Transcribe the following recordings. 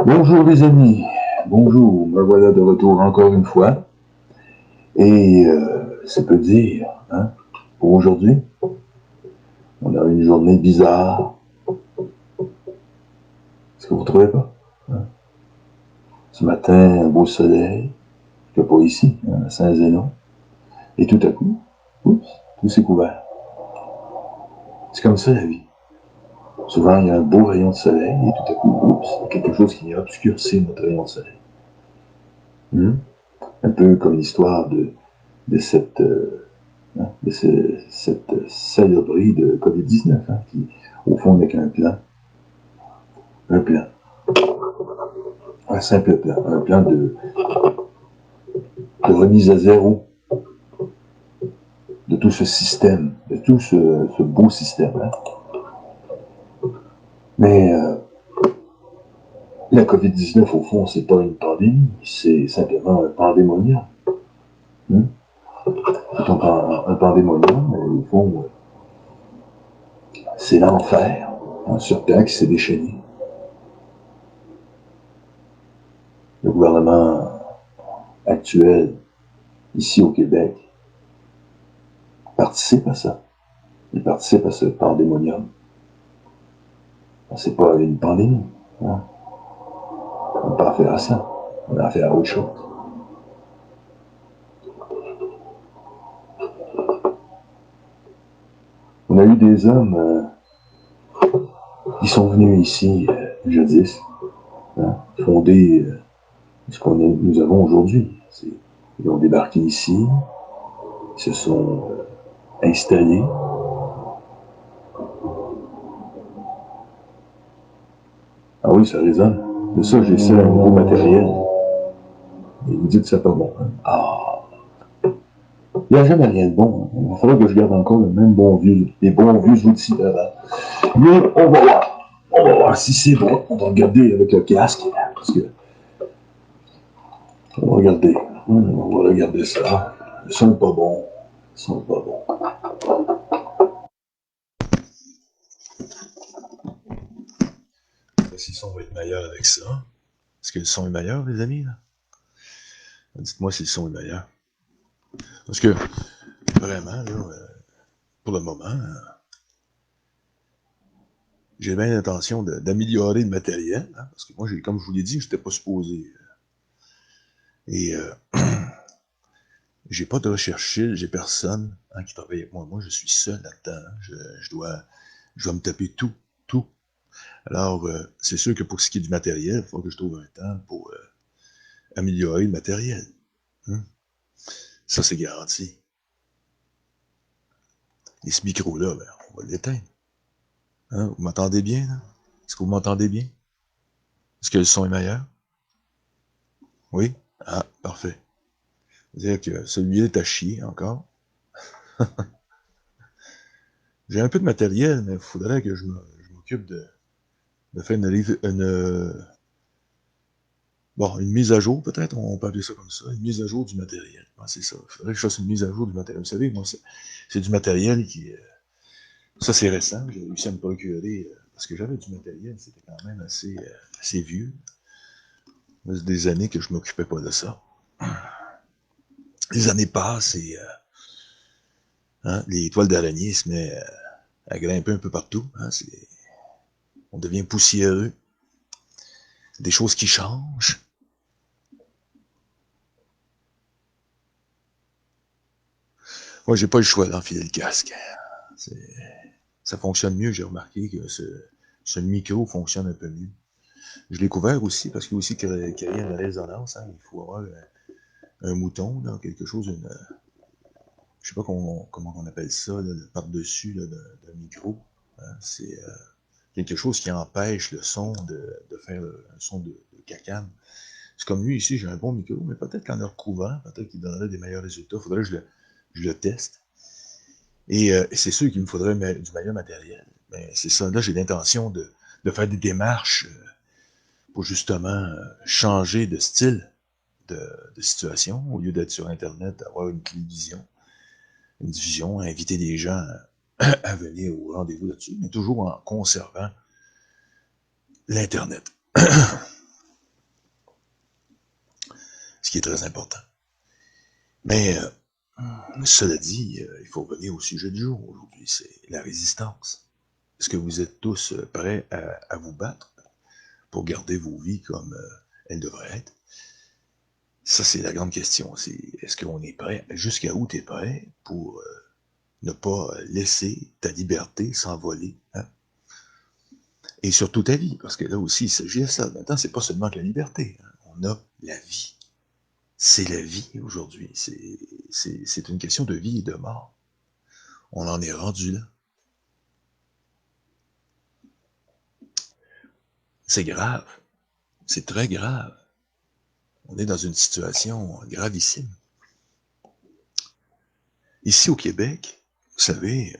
Bonjour les amis, bonjour, me voilà de retour encore une fois. Et c'est peu dire, hein, pour aujourd'hui, on a une journée bizarre. Est-ce que vous ne trouvez pas? Hein? Ce matin, un beau soleil, que pas ici, hein, à Saint-Zénon. Et tout à coup, oups, tout s'est couvert. C'est comme ça la vie. Souvent, il y a un beau rayon de soleil, et tout à coup, oups, il y a quelque chose qui vient obscurcir notre rayon de soleil. Hmm? Un peu comme l'histoire de cette de cette saloperie de COVID-19, hein, qui, au fond, n'est qu'un plan. Un plan. Un simple plan. Un plan de remise à zéro de tout ce système, de tout ce beau système. Hein. Mais la COVID-19, au fond, c'est pas une pandémie, c'est simplement un pandémonium. Hein? C'est un pandémonium, mais au fond, c'est l'enfer hein, sur Terre qui s'est déchaîné. Le gouvernement actuel, ici au Québec, participe à ça. Il participe à ce pandémonium. C'est pas une pandémie. Hein. On n'a pas affaire à ça. On a affaire à autre chose. On a eu des hommes qui sont venus ici jadis, hein, fonder ce qu'on nous avons aujourd'hui. Ils ont débarqué ici, ils se sont installés. Ah oui, ça résonne. De ça, j'essaie un nouveau matériel. Et vous dites que c'est pas bon. Hein. Ah, il n'y a jamais rien de bon. Hein. Il faudrait que je garde encore le même bon vieux, les bons vieux outils d'avant. Mais on va voir. On va voir si c'est bon. On va regarder avec le casque. Parce que. On va regarder. On va regarder ça. Ils sont pas bons. Ils sont pas bons. Si le son va être meilleur avec ça. Est-ce que le son est meilleur, les amis? Là? Dites-moi si le son est meilleur. Parce que, vraiment, là, pour le moment, j'ai bien l'intention d'améliorer le matériel. Hein, parce que moi, comme je vous l'ai dit, je n'étais pas supposé. Et j'ai pas de recherchiste, j'ai personne hein, qui travaille avec moi. Moi, je suis seul là-dedans. Hein. Je dois me taper tout. Alors, c'est sûr que pour ce qui est du matériel, il faut que je trouve un temps pour améliorer le matériel. Hein? Ça, c'est garanti. Et ce micro-là, ben, on va l'éteindre. Hein? Vous m'entendez bien, là? Est-ce que vous m'entendez bien? Est-ce que le son est meilleur? Oui? Ah, parfait. C'est-à-dire que celui-là est à chier encore. J'ai un peu de matériel, mais il faudrait que je m'occupe de faire une mise à jour, peut-être, on peut appeler ça comme ça, une mise à jour du matériel. Ouais, c'est ça. Il faudrait que je fasse une mise à jour du matériel. Vous savez, moi, c'est du matériel qui... ça, c'est récent. J'ai réussi à me procurer, parce que j'avais du matériel, c'était quand même assez vieux. C'est des années que je m'occupais pas de ça. Les années passent et hein, les toiles d'araignée se mettent à grimper un peu partout. Hein, on devient poussiéreux. Des choses qui changent. Moi, j'ai pas le choix d'enfiler le casque. Ça fonctionne mieux, j'ai remarqué que ce micro fonctionne un peu mieux. Je l'ai couvert aussi parce qu'il faut aussi créer une résonance. Hein. Il faut avoir un mouton, là, quelque chose, je sais pas comment on appelle ça, là, par-dessus d'un micro. Hein. C'est quelque chose qui empêche le son de faire un son de cacane. C'est comme lui ici, j'ai un bon micro, mais peut-être qu'en le recouvrant, peut-être qu'il donnerait des meilleurs résultats. Il faudrait que je le teste. Et c'est sûr qu'il me faudrait du meilleur matériel. Mais c'est ça, là, j'ai l'intention de faire des démarches pour justement changer de style de situation. Au lieu d'être sur Internet, avoir une télévision, une diffusion, inviter des gens à venir au rendez-vous là-dessus, mais toujours en conservant l'Internet. Ce qui est très important. Mais cela dit, il faut revenir au sujet du jour aujourd'hui, c'est la résistance. Est-ce que vous êtes tous prêts à vous battre pour garder vos vies comme elles devraient être? Ça, c'est la grande question. C'est est-ce qu'on est prêt? Jusqu'à où tu es prêt pour ne pas laisser ta liberté s'envoler? Hein? Et surtout ta vie, parce que là aussi, il s'agit de ça. Maintenant, c'est pas seulement que la liberté. Hein. On a la vie. C'est la vie aujourd'hui. C'est une question de vie et de mort. On en est rendu là. C'est grave. C'est très grave. On est dans une situation gravissime. Ici au Québec, vous savez,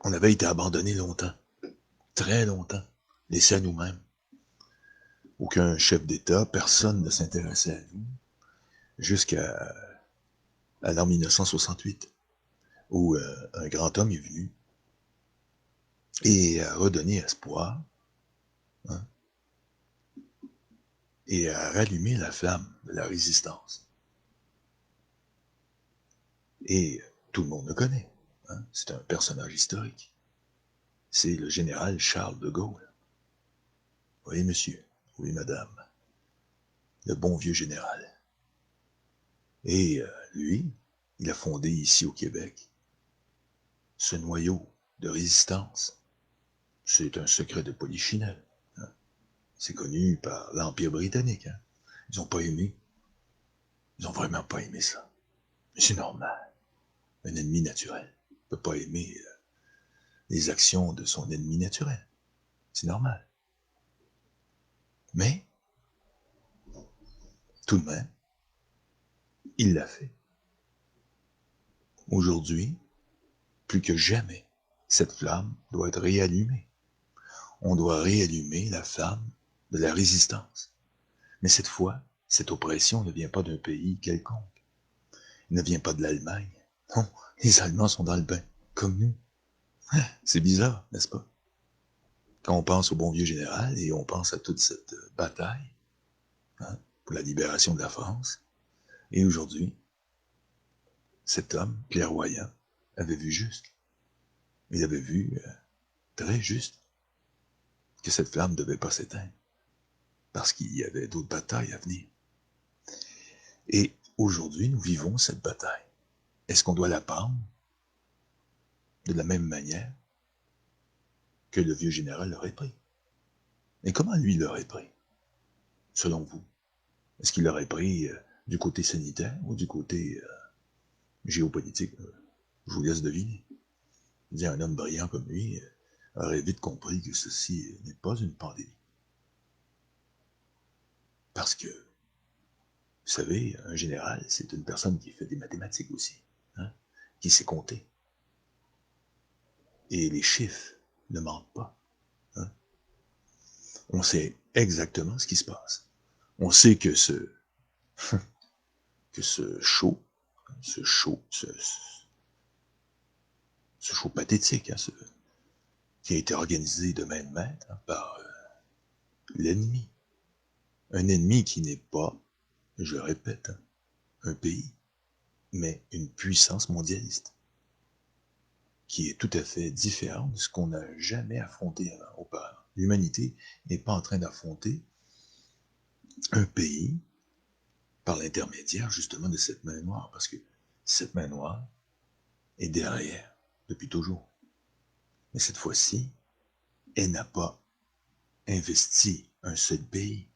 on avait été abandonnés longtemps. Très longtemps. Laissés à nous-mêmes. Aucun chef d'État, personne ne s'intéressait à nous. Jusqu'à l'an 1968, où un grand homme est venu et a redonné espoir, hein, et a rallumé la flamme de la résistance. Et tout le monde le connaît. Hein, c'est un personnage historique. C'est le général Charles de Gaulle. Oui, monsieur. Oui, madame. Le bon vieux général. Et lui, il a fondé ici au Québec ce noyau de résistance. C'est un secret de polichinelle. Hein. C'est connu par l'Empire britannique. Hein. Ils n'ont pas aimé. Ils n'ont vraiment pas aimé ça. Mais c'est normal. Un ennemi naturel ne peut pas aimer les actions de son ennemi naturel. C'est normal. Mais, tout de même, il l'a fait. Aujourd'hui, plus que jamais, cette flamme doit être réallumée. On doit réallumer la flamme de la résistance. Mais cette fois, cette oppression ne vient pas d'un pays quelconque. Elle ne vient pas de l'Allemagne. Non, les Allemands sont dans le bain, comme nous. C'est bizarre, n'est-ce pas? Quand on pense au bon vieux général et on pense à toute cette bataille, hein, pour la libération de la France, et aujourd'hui, cet homme clairvoyant avait vu juste. Il avait vu très juste que cette flamme ne devait pas s'éteindre, parce qu'il y avait d'autres batailles à venir. Et aujourd'hui, nous vivons cette bataille. Est-ce qu'on doit la prendre de la même manière que le vieux général l'aurait pris? Et comment lui l'aurait pris, selon vous? Est-ce qu'il l'aurait pris du côté sanitaire ou du côté géopolitique? Je vous laisse deviner. Je dis, un homme brillant comme lui aurait vite compris que ceci n'est pas une pandémie. Parce que, vous savez, un général, c'est une personne qui fait des mathématiques aussi, hein, qui sait compter. Et les chiffres ne mentent pas. Hein. On sait exactement ce qui se passe. On sait que ce show pathétique, hein, qui a été organisé de main de maître hein, par l'ennemi. Un ennemi qui n'est pas, je répète, hein, un pays, mais une puissance mondialiste, qui est tout à fait différente de ce qu'on n'a jamais affronté avant, auparavant. L'humanité n'est pas en train d'affronter un pays par l'intermédiaire justement de cette main noire, parce que cette main noire est derrière depuis toujours. Mais cette fois-ci, elle n'a pas investi un seul pays.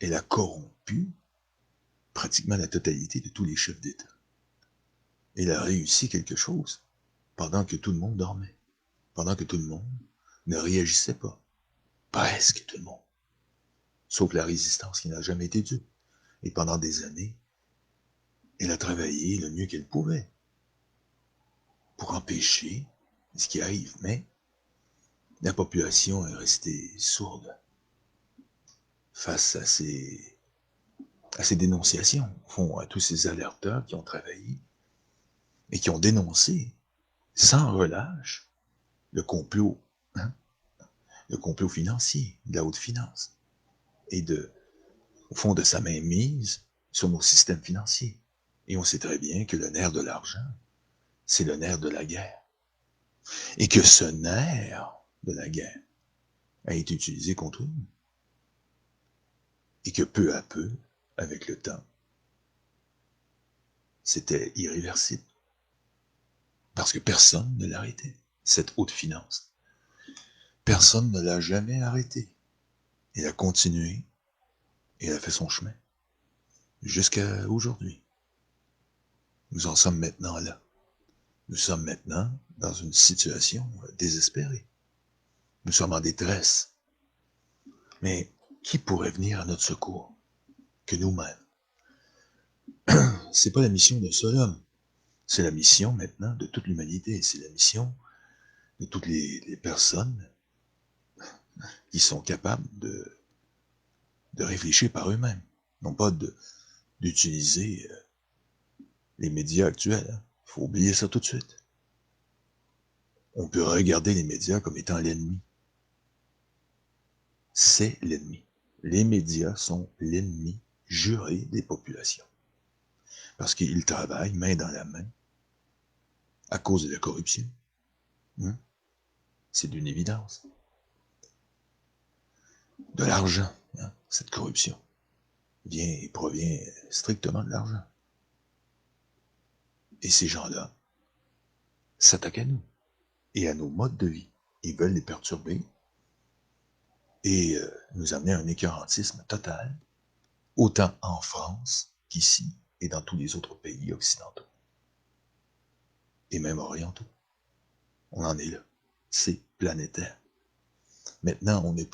Elle a corrompu pratiquement la totalité de tous les chefs d'État. Elle a réussi quelque chose pendant que tout le monde dormait, pendant que tout le monde ne réagissait pas. Presque tout le monde. Sauf la résistance qui n'a jamais été due. Et pendant des années, elle a travaillé le mieux qu'elle pouvait pour empêcher ce qui arrive. Mais la population est restée sourde face à ces dénonciations, au fond, à tous ces alerteurs qui ont travaillé et qui ont dénoncé sans relâche le complot, hein, le complot financier, de la haute finance, et au fond de sa mainmise sur nos systèmes financiers. Et on sait très bien que le nerf de l'argent, c'est le nerf de la guerre. Et que ce nerf de la guerre a été utilisé contre nous. Et que peu à peu, avec le temps, c'était irréversible. Parce que personne ne l'arrêtait, cette haute finance. Personne ne l'a jamais arrêté. Elle a continué et elle a fait son chemin. Jusqu'à aujourd'hui. Nous en sommes maintenant là. Nous sommes maintenant dans une situation désespérée. Nous sommes en détresse. Mais qui pourrait venir à notre secours que nous-mêmes? C'est pas la mission d'un seul homme. C'est la mission maintenant de toute l'humanité. C'est la mission de toutes les personnes qui sont capables de réfléchir par eux-mêmes. Non pas d'utiliser les médias actuels. Il faut oublier ça tout de suite. On peut regarder les médias comme étant l'ennemi. C'est l'ennemi. Les médias sont l'ennemi juré des populations. Parce qu'ils travaillent main dans la main à cause de la corruption. C'est d'une évidence. De l'argent, cette corruption, provient strictement de l'argent. Et ces gens-là s'attaquent à nous et à nos modes de vie. Ils veulent les perturber et nous amener à un écœurantisme total, autant en France qu'ici et dans tous les autres pays occidentaux. Et même orientaux. On en est là. C'est planétaire. Maintenant, on n'est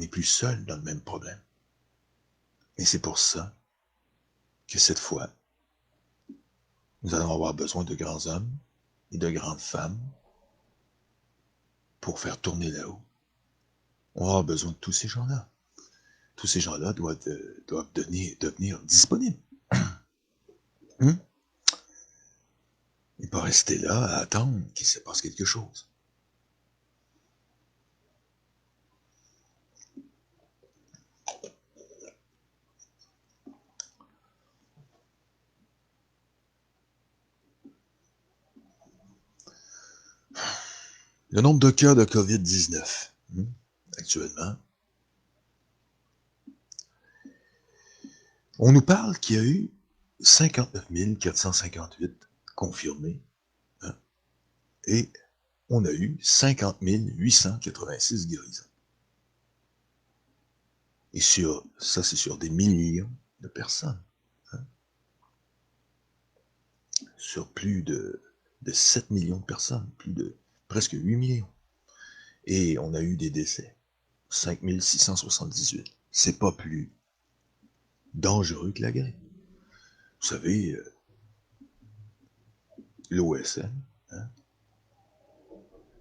plus seul dans le même problème. Et c'est pour ça que cette fois, nous allons avoir besoin de grands hommes et de grandes femmes pour faire tourner là-haut. On va avoir besoin de tous ces gens-là. Tous ces gens-là doivent devenir disponibles. Et pas rester là à attendre qu'il se passe quelque chose. Le nombre de cas de COVID-19 actuellement, on nous parle qu'il y a eu 59 458 confirmés et on a eu 50 886 guérisons. Et ça, c'est sur des millions de personnes. Sur plus de 7 millions de personnes, plus de presque 8 millions. Et on a eu des décès. 5 678. C'est pas plus dangereux que la grippe. Vous savez, l'OSM,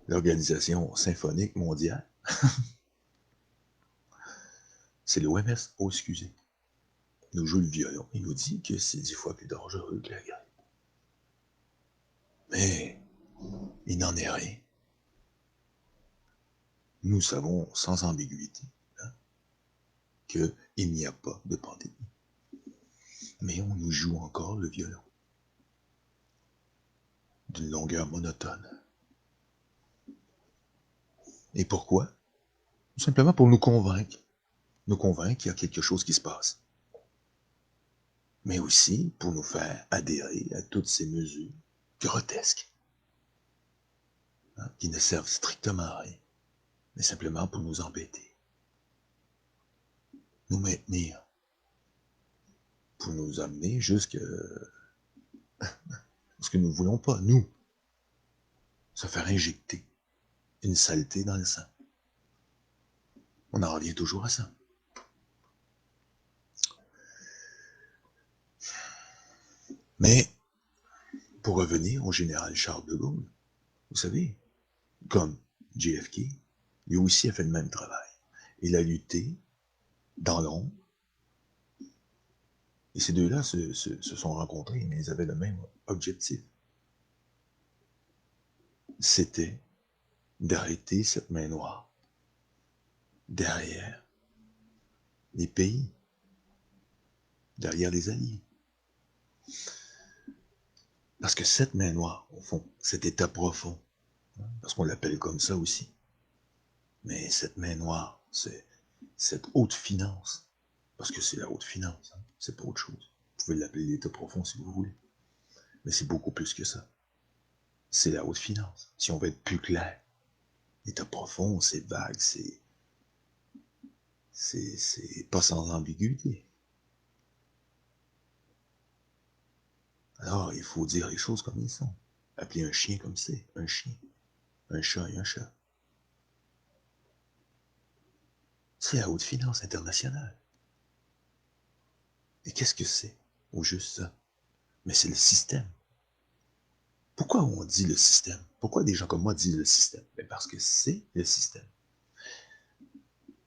l'Organisation symphonique mondiale, c'est l'OMS, excusez, nous joue le violon. Il nous dit que c'est 10 fois plus dangereux que la grippe. Mais il n'en est rien. Nous savons sans ambiguïté qu'il n'y a pas de pandémie. Mais on nous joue encore le violon d'une longueur monotone. Et pourquoi? Tout simplement pour nous convaincre qu'il y a quelque chose qui se passe. Mais aussi pour nous faire adhérer à toutes ces mesures grotesques, qui ne servent strictement à rien, mais simplement pour nous embêter, nous maintenir, pour nous amener jusqu'à ce que nous ne voulons pas, nous, se faire injecter une saleté dans le sang. On en revient toujours à ça. Mais, pour revenir au général Charles de Gaulle, vous savez, comme JFK, lui aussi a fait le même travail. Il a lutté dans l'ombre, et ces deux-là se sont rencontrés, mais ils avaient le même objectif. C'était d'arrêter cette main noire derrière les pays, derrière les alliés. Parce que cette main noire, au fond, cet état profond, parce qu'on l'appelle comme ça aussi, mais cette main noire, c'est cette haute finance, parce que c'est la haute finance, hein, c'est pas autre chose. Vous pouvez l'appeler l'état profond si vous voulez, mais c'est beaucoup plus que ça. C'est la haute finance. Si on veut être plus clair, l'état profond, c'est vague, c'est pas sans ambiguïté. Alors, il faut dire les choses comme ils sont. Appeler un chien comme c'est, un chien. Un chat et un chat. C'est la haute finance internationale. Et qu'est-ce que c'est, au juste ça? Mais c'est le système. Pourquoi on dit le système? Pourquoi des gens comme moi disent le système? Mais parce que c'est le système.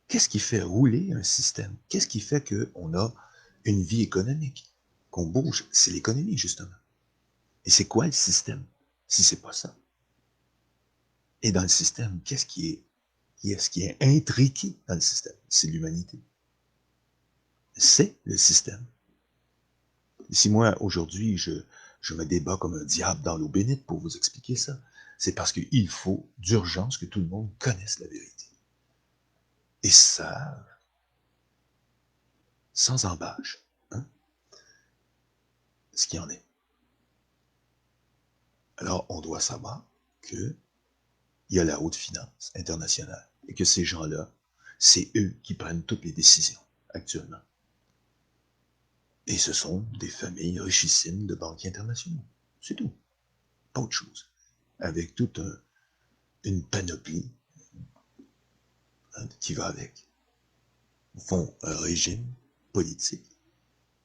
Qu'est-ce qui fait rouler un système? Qu'est-ce qui fait qu'on a une vie économique? Qu'on bouge? C'est l'économie, justement. Et c'est quoi le système, si c'est pas ça? Et dans le système, qu'est-ce qui est intriqué dans le système? C'est l'humanité. C'est le système. Et si moi, aujourd'hui, je me débat comme un diable dans l'eau bénite pour vous expliquer ça, c'est parce qu'il faut d'urgence que tout le monde connaisse la vérité. Et ça, sans embâche, hein, ce qui en est. Alors, on doit savoir qu'il y a la haute finance internationale et que ces gens-là, c'est eux qui prennent toutes les décisions actuellement. Et ce sont des familles richissimes de banquiers internationaux. C'est tout. Pas autre chose. Avec toute une panoplie, hein, qui va avec. Au fond, un régime politique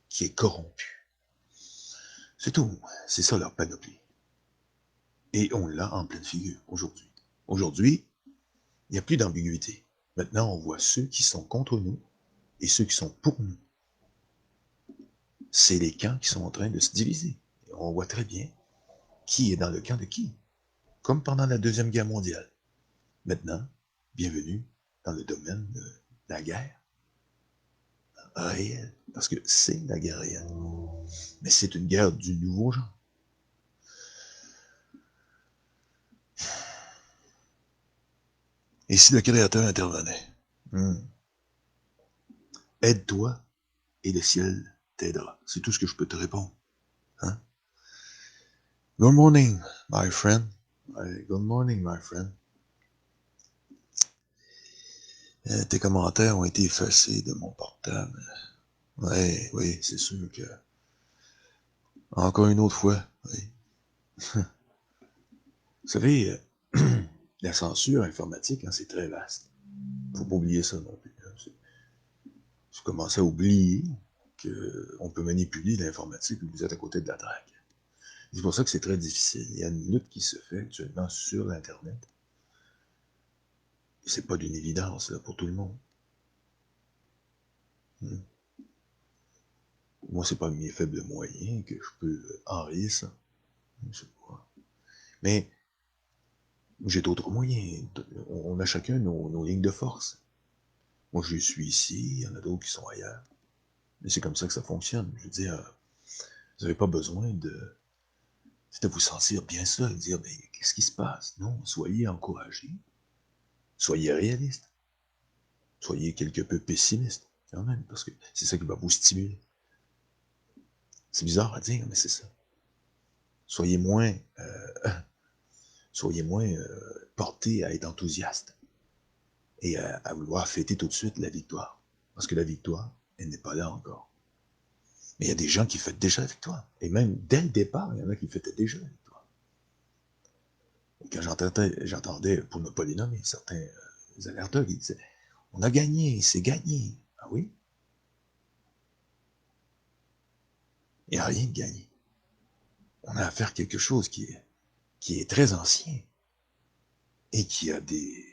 qui est corrompu. C'est tout. C'est ça leur panoplie. Et on l'a en pleine figure aujourd'hui. Aujourd'hui, il n'y a plus d'ambiguïté. Maintenant, on voit ceux qui sont contre nous et ceux qui sont pour nous. C'est les camps qui sont en train de se diviser. Et on voit très bien qui est dans le camp de qui. Comme pendant la Deuxième Guerre mondiale. Maintenant, bienvenue dans le domaine de la guerre réelle. Parce que c'est la guerre réelle. Mais c'est une guerre du nouveau genre. Et si le Créateur intervenait? Aide-toi et le ciel t'aidera. C'est tout ce que je peux te répondre. Hein? Good morning, my friend. Good morning, my friend. Tes commentaires ont été effacés de mon portable. Ouais, oui, c'est sûr que... Encore une autre fois, oui. Vous savez, la censure informatique, hein, c'est très vaste. Faut pas oublier ça non plus. Hein. Je commence à oublier qu'on peut manipuler l'informatique et vous êtes à côté de la traque. C'est pour ça que c'est très difficile. Il y a une lutte qui se fait actuellement sur l'Internet. C'est pas d'une évidence là, pour tout le monde. Moi, c'est pas mes faibles moyens que je peux enrayer ça. Je sais pas. Mais j'ai d'autres moyens. On a chacun nos lignes de force. Moi, je suis ici, il y en a d'autres qui sont ailleurs. Mais c'est comme ça que ça fonctionne. Je veux dire, vous n'avez pas besoin de vous sentir bien seul, dire, mais qu'est-ce qui se passe? Non, soyez encouragés, soyez réalistes, soyez quelque peu pessimiste, quand même, parce que c'est ça qui va vous stimuler. C'est bizarre à dire, mais c'est ça. Soyez moins, portés à être enthousiastes et à vouloir fêter tout de suite la victoire. Parce que la victoire, elle n'est pas là encore. Mais il y a des gens qui fêtent déjà la victoire. Et même dès le départ, il y en a qui fêtaient déjà la victoire. Et quand j'entendais, pour ne pas les nommer, certains alerteurs qui disaient « On a gagné, c'est gagné. » Ah oui? Il n'y a rien de gagné. On a à faire quelque chose qui est très ancien et qui a des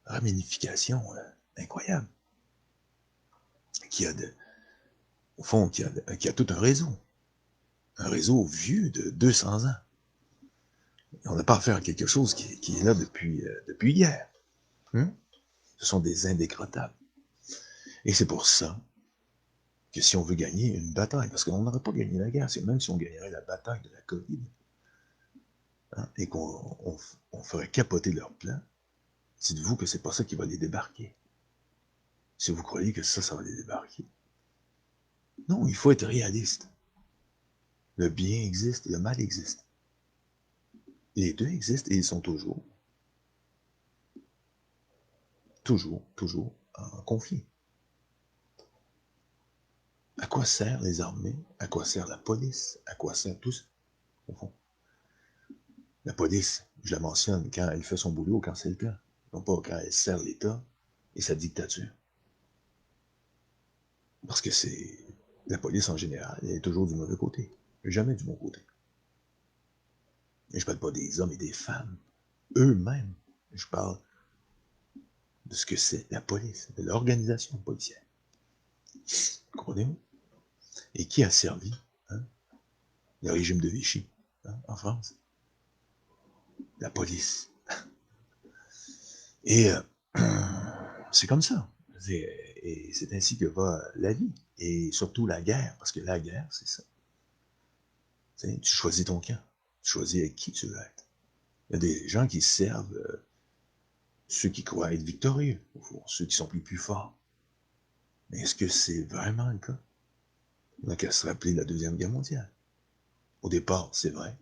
ramifications incroyables. Au fond, qui a tout un réseau vieux de 200 ans. On n'a pas affaire à quelque chose qui est là depuis hier. Hein? Ce sont des indécrottables. Et c'est pour ça que si on veut gagner une bataille, parce qu'on n'aurait pas gagné la guerre, c'est même si on gagnerait la bataille de la COVID, hein, et qu'on ferait capoter leur plan, dites-vous que c'est pas ça qui va les débarquer. Si vous croyez que ça va les débarquer. Non, il faut être réaliste. Le bien existe et le mal existe. Les deux existent et ils sont toujours en conflit. À quoi servent les armées? À quoi sert la police? À quoi sert tout ça, au fond? La police, je la mentionne quand elle fait son boulot, quand c'est le cas. Non pas quand elle sert l'État et sa dictature. Parce que c'est... La police, en général, elle est toujours du mauvais côté. Jamais du bon côté. Et je parle pas des hommes et des femmes. Eux-mêmes. Je parle de ce que c'est la police, de l'organisation policière. Comprenez-vous? Et qui a servi, hein, le régime de Vichy, hein, en France? La police. Et c'est comme ça. Et c'est ainsi que va la vie. Et surtout la guerre, parce que la guerre, c'est ça. Tu choisis ton camp. Tu choisis avec qui tu veux être. Il y a des gens qui servent ceux qui croient être victorieux, ceux qui sont plus forts. Mais est-ce que c'est vraiment le cas? On n'a qu'à se rappeler de la Deuxième Guerre mondiale. Au départ, c'est vrai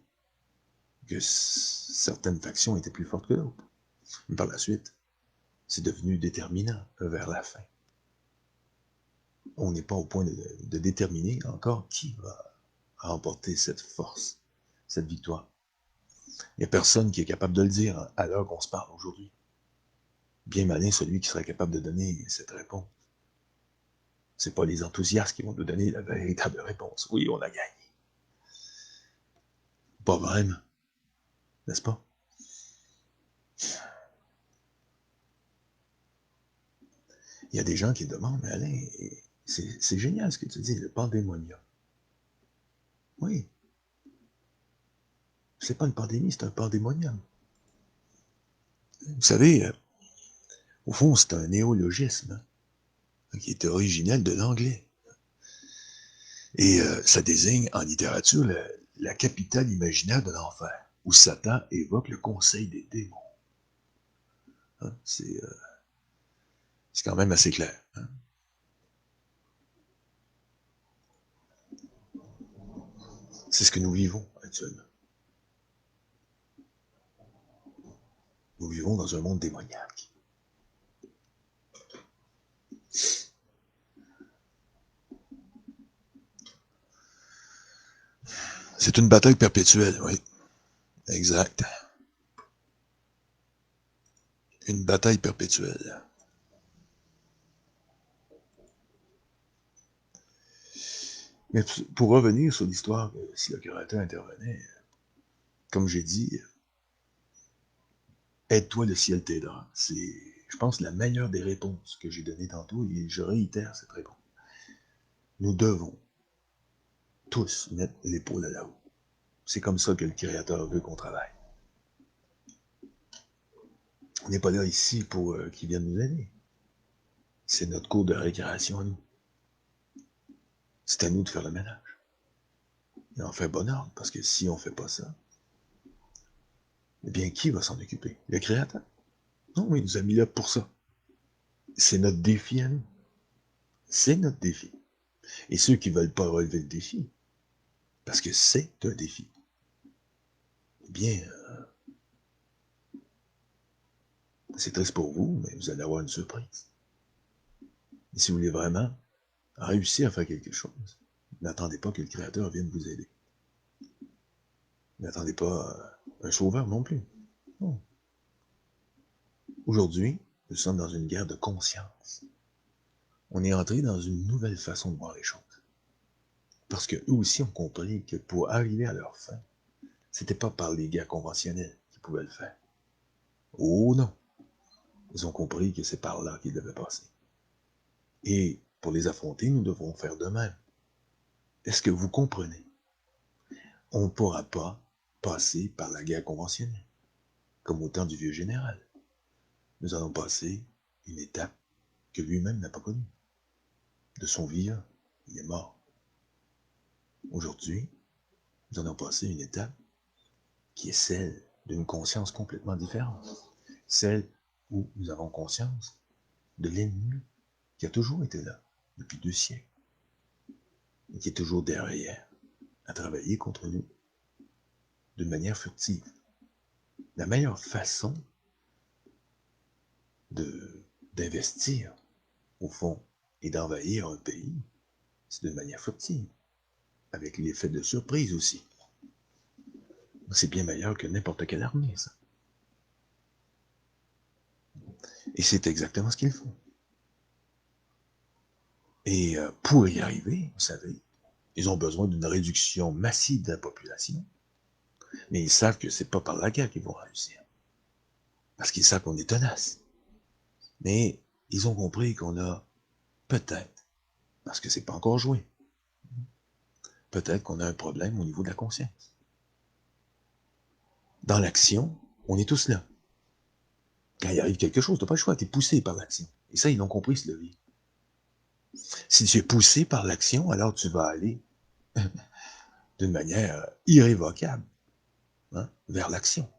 que certaines factions étaient plus fortes que d'autres. Mais par la suite, c'est devenu déterminant vers la fin. On n'est pas au point de déterminer encore qui va remporter cette force, cette victoire. Il n'y a personne qui est capable de le dire à l'heure qu'on se parle aujourd'hui. Bien malin celui qui serait capable de donner cette réponse. C'est pas les enthousiastes qui vont nous donner la véritable réponse. Oui, on a gagné. Pas vraiment, n'est-ce pas? Il y a des gens qui demandent, mais Alain, c'est génial ce que tu dis, le pandémonium. Oui. C'est pas une pandémie, c'est un pandémonium. Vous savez, au fond, c'est un néologisme, hein, qui est originel de l'anglais. Et ça désigne en littérature la capitale imaginaire de l'enfer, où Satan évoque le conseil des démons. Hein, c'est quand même assez clair. Hein. C'est ce que nous vivons actuellement. Nous vivons dans un monde démoniaque. C'est une bataille perpétuelle, oui. Exact. Une bataille perpétuelle. Mais pour revenir sur l'histoire, si le curateur intervenait, comme j'ai dit, aide-toi, le ciel t'aidera. C'est, je pense, la meilleure des réponses que j'ai données tantôt, et je réitère cette réponse. Nous devons tous mettre l'épaule à la roue. C'est comme ça que le Créateur veut qu'on travaille. On n'est pas là ici pour qu'il vienne nous aider. C'est notre cours de récréation à nous. C'est à nous de faire le ménage. Et en faire bon ordre, parce que si on ne fait pas ça, eh bien, qui va s'en occuper? Le Créateur? Non, il nous a mis là pour ça. C'est notre défi à nous. C'est notre défi. Et ceux qui ne veulent pas relever le défi, parce que c'est un défi, eh bien, c'est triste pour vous, mais vous allez avoir une surprise. Et si vous voulez vraiment réussir à faire quelque chose, n'attendez pas que le Créateur vienne vous aider. N'attendez pas un sauveur non plus. Non. Aujourd'hui, nous sommes dans une guerre de conscience. On est entré dans une nouvelle façon de voir les choses. Parce qu'eux aussi ont compris que pour arriver à leur fin, c'était pas par les guerres conventionnelles qu'ils pouvaient le faire. Oh non! Ils ont compris que c'est par là qu'ils devaient passer. Et pour les affronter, nous devrons faire de même. Est-ce que vous comprenez? On ne pourra pas passer par la guerre conventionnelle, comme au temps du vieux général. Nous allons passer une étape que lui-même n'a pas connue. De son vivant, il est mort. Aujourd'hui, nous allons passer une étape qui est celle d'une conscience complètement différente. Celle où nous avons conscience de l'ennemi qui a toujours été là, depuis 2 siècles, et qui est toujours derrière, à travailler contre nous, d'une manière furtive. La meilleure façon d'investir, au fond, et d'envahir un pays, c'est d'une manière furtive, avec l'effet de surprise aussi. C'est bien meilleur que n'importe quelle armée, ça. Et c'est exactement ce qu'ils font. Et pour y arriver, vous savez, ils ont besoin d'une réduction massive de la population, mais ils savent que c'est pas par la guerre qu'ils vont réussir. Parce qu'ils savent qu'on est tenace. Mais ils ont compris qu'on a peut-être, parce que c'est pas encore joué, peut-être qu'on a un problème au niveau de la conscience. Dans l'action, on est tous là. Quand il arrive quelque chose, tu n'as pas le choix, tu es poussé par l'action. Et ça, ils l'ont compris, ce levier. Si tu es poussé par l'action, alors tu vas aller d'une manière irrévocable vers l'action.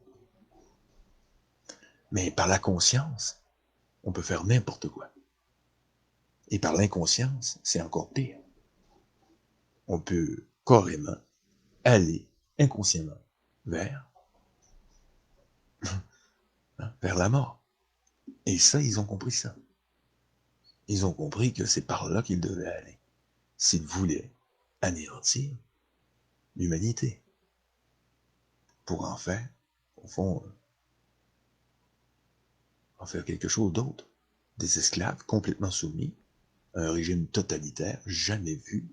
Mais par la conscience, on peut faire n'importe quoi. Et par l'inconscience, c'est encore pire. On peut carrément aller inconsciemment vers la mort. Et ça, ils ont compris ça. Ils ont compris que c'est par là qu'ils devaient aller, s'ils voulaient anéantir l'humanité, pour en faire, au fond, en faire quelque chose d'autre. Des esclaves complètement soumis à un régime totalitaire jamais vu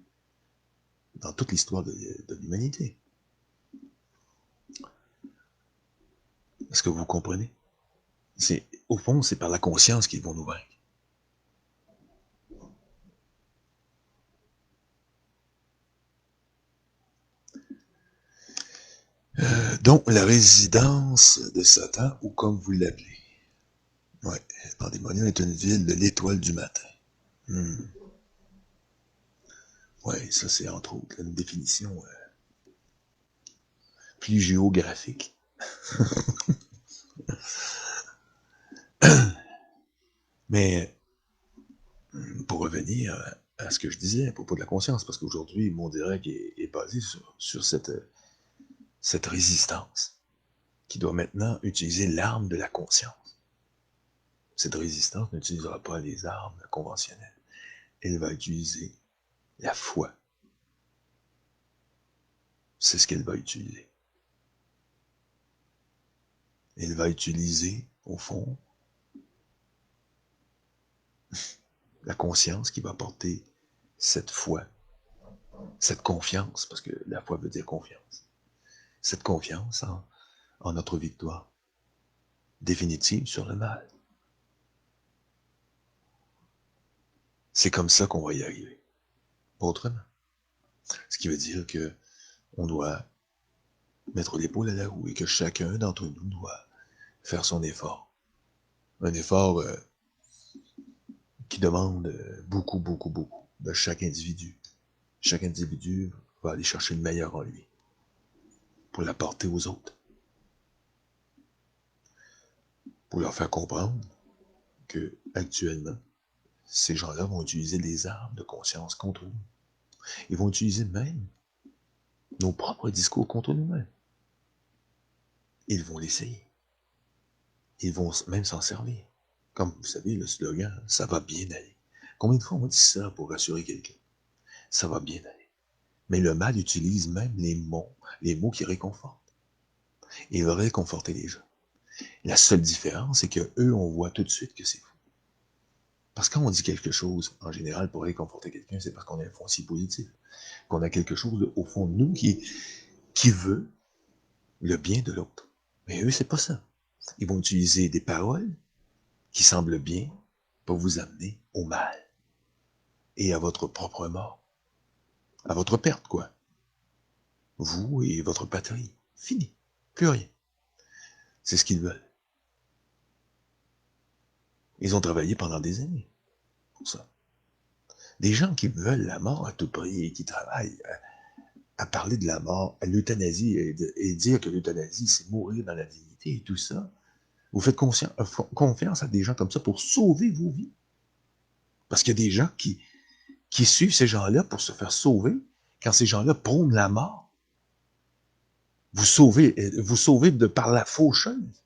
dans toute l'histoire de l'humanité. Est-ce que vous comprenez? Au fond, c'est par la conscience qu'ils vont nous vaincre. Donc, la résidence de Satan, ou comme vous l'appelez. Ouais, Pandémonium est une ville de l'étoile du matin. Ouais, ça c'est entre autres une définition plus géographique. Mais pour revenir à ce que je disais à propos de la conscience, parce qu'aujourd'hui, mon direct est basé sur cette résistance qui doit maintenant utiliser l'arme de la conscience. Cette résistance n'utilisera pas les armes conventionnelles. Elle va utiliser la foi. C'est ce qu'elle va utiliser. Elle va utiliser, au fond, la conscience qui va porter cette foi, cette confiance, parce que la foi veut dire confiance, cette confiance en notre victoire définitive sur le mal. C'est comme ça qu'on va y arriver, pas autrement. Ce qui veut dire que on doit mettre l'épaule à la roue et que chacun d'entre nous doit faire son effort. Un effort qui demande beaucoup, beaucoup, beaucoup de chaque individu. Chaque individu va aller chercher le meilleur en lui pour l'apporter aux autres. Pour leur faire comprendre que, actuellement, ces gens-là vont utiliser des armes de conscience contre nous. Ils vont utiliser même nos propres discours contre nous-mêmes. Ils vont l'essayer. Ils vont même s'en servir. Comme vous savez, le slogan « ça va bien aller ». Combien de fois on dit ça pour rassurer quelqu'un? Ça va bien aller. Mais le mal utilise même les mots qui réconfortent. Il va réconforter les gens. La seule différence, c'est que eux, on voit tout de suite que c'est faux. Parce que quand on dit quelque chose, en général, pour réconforter quelqu'un, c'est parce qu'on a un fond si positif. Qu'on a quelque chose au fond de nous qui veut le bien de l'autre. Mais eux, c'est pas ça. Ils vont utiliser des paroles qui semblent bien pour vous amener au mal. Et à votre propre mort. À votre perte, quoi. Vous et votre patrie. Fini. Plus rien. C'est ce qu'ils veulent. Ils ont travaillé pendant des années pour ça. Des gens qui veulent la mort à tout prix et qui travaillent à parler de la mort, à l'euthanasie et dire que l'euthanasie, c'est mourir dans la dignité et tout ça. Vous faites confiance à des gens comme ça pour sauver vos vies. Parce qu'il y a des gens qui suivent ces gens-là pour se faire sauver. Quand ces gens-là prônent la mort, vous sauvez par la faucheuse.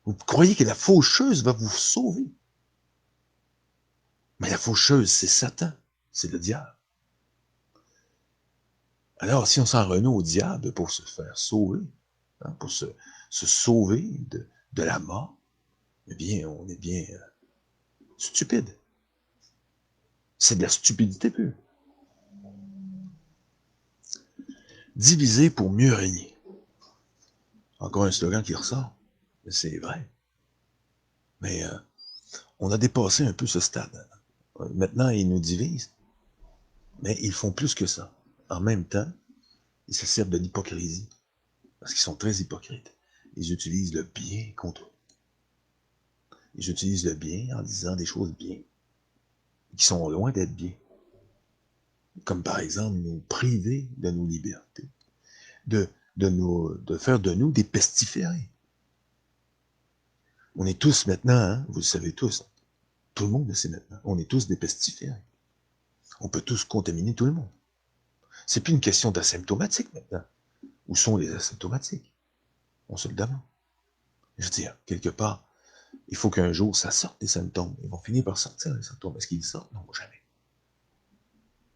Vous croyez que la faucheuse va vous sauver. Mais la faucheuse, c'est Satan, c'est le diable. Alors, si on s'en renaît au diable pour se faire sauver, hein, pour se sauver de la mort, eh bien, on est bien stupide. C'est de la stupidité pure. Diviser pour mieux régner. Encore un slogan qui ressort. C'est vrai. Mais on a dépassé un peu ce stade. Maintenant, ils nous divisent. Mais ils font plus que ça. En même temps, ils se servent de l'hypocrisie. Parce qu'ils sont très hypocrites. Ils utilisent le bien contre eux. Ils utilisent le bien en disant des choses bien. Qui sont loin d'être bien. Comme par exemple, nous priver de nos libertés. De faire de nous des pestiférés. On est tous maintenant, hein, vous le savez tous, tout le monde le sait maintenant, on est tous des pestiférés. On peut tous contaminer tout le monde. C'est plus une question d'asymptomatique maintenant. Où sont les asymptomatiques? On se le demande. Je veux dire, quelque part, il faut qu'un jour ça sorte des symptômes. Ils vont finir par sortir les symptômes. Est-ce qu'ils sortent? Non, jamais.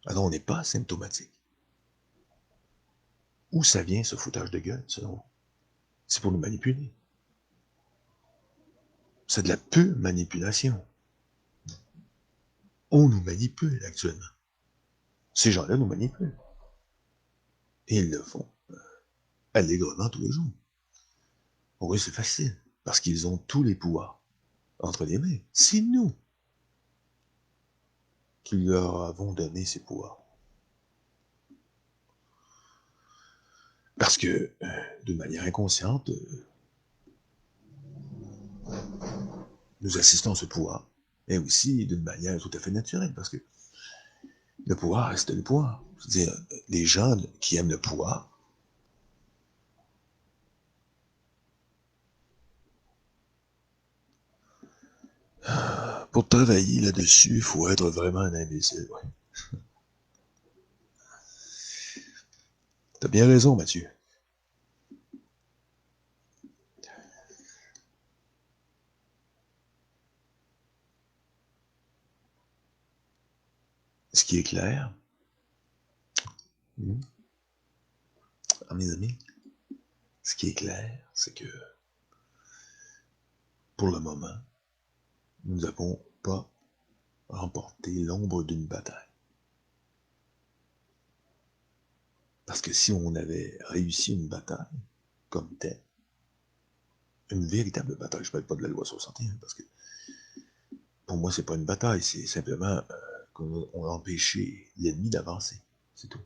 Alors on n'est pas asymptomatique. Où ça vient ce foutage de gueule, selon vous? C'est pour nous manipuler. C'est de la pure manipulation. On nous manipule actuellement. Ces gens-là nous manipulent. Et ils le font allègrement tous les jours. Pour eux, c'est facile, parce qu'ils ont tous les pouvoirs entre les mains. C'est nous qui leur avons donné ces pouvoirs. Parce que, de manière inconsciente, nous assistons à ce pouvoir, et aussi d'une manière tout à fait naturelle, parce que le pouvoir reste le pouvoir. C'est-à-dire, les gens qui aiment le pouvoir, pour travailler là-dessus, il faut être vraiment un imbécile. Ouais. T'as bien raison, Mathieu. Ce qui est clair, mes amis, ce qui est clair, c'est que, pour le moment, nous n'avons pas remporté l'ombre d'une bataille. Parce que si on avait réussi une bataille, comme telle, une véritable bataille, je ne parle pas de la loi 61, parce que pour moi, c'est pas une bataille, c'est simplement qu'on a empêché l'ennemi d'avancer. C'est tout.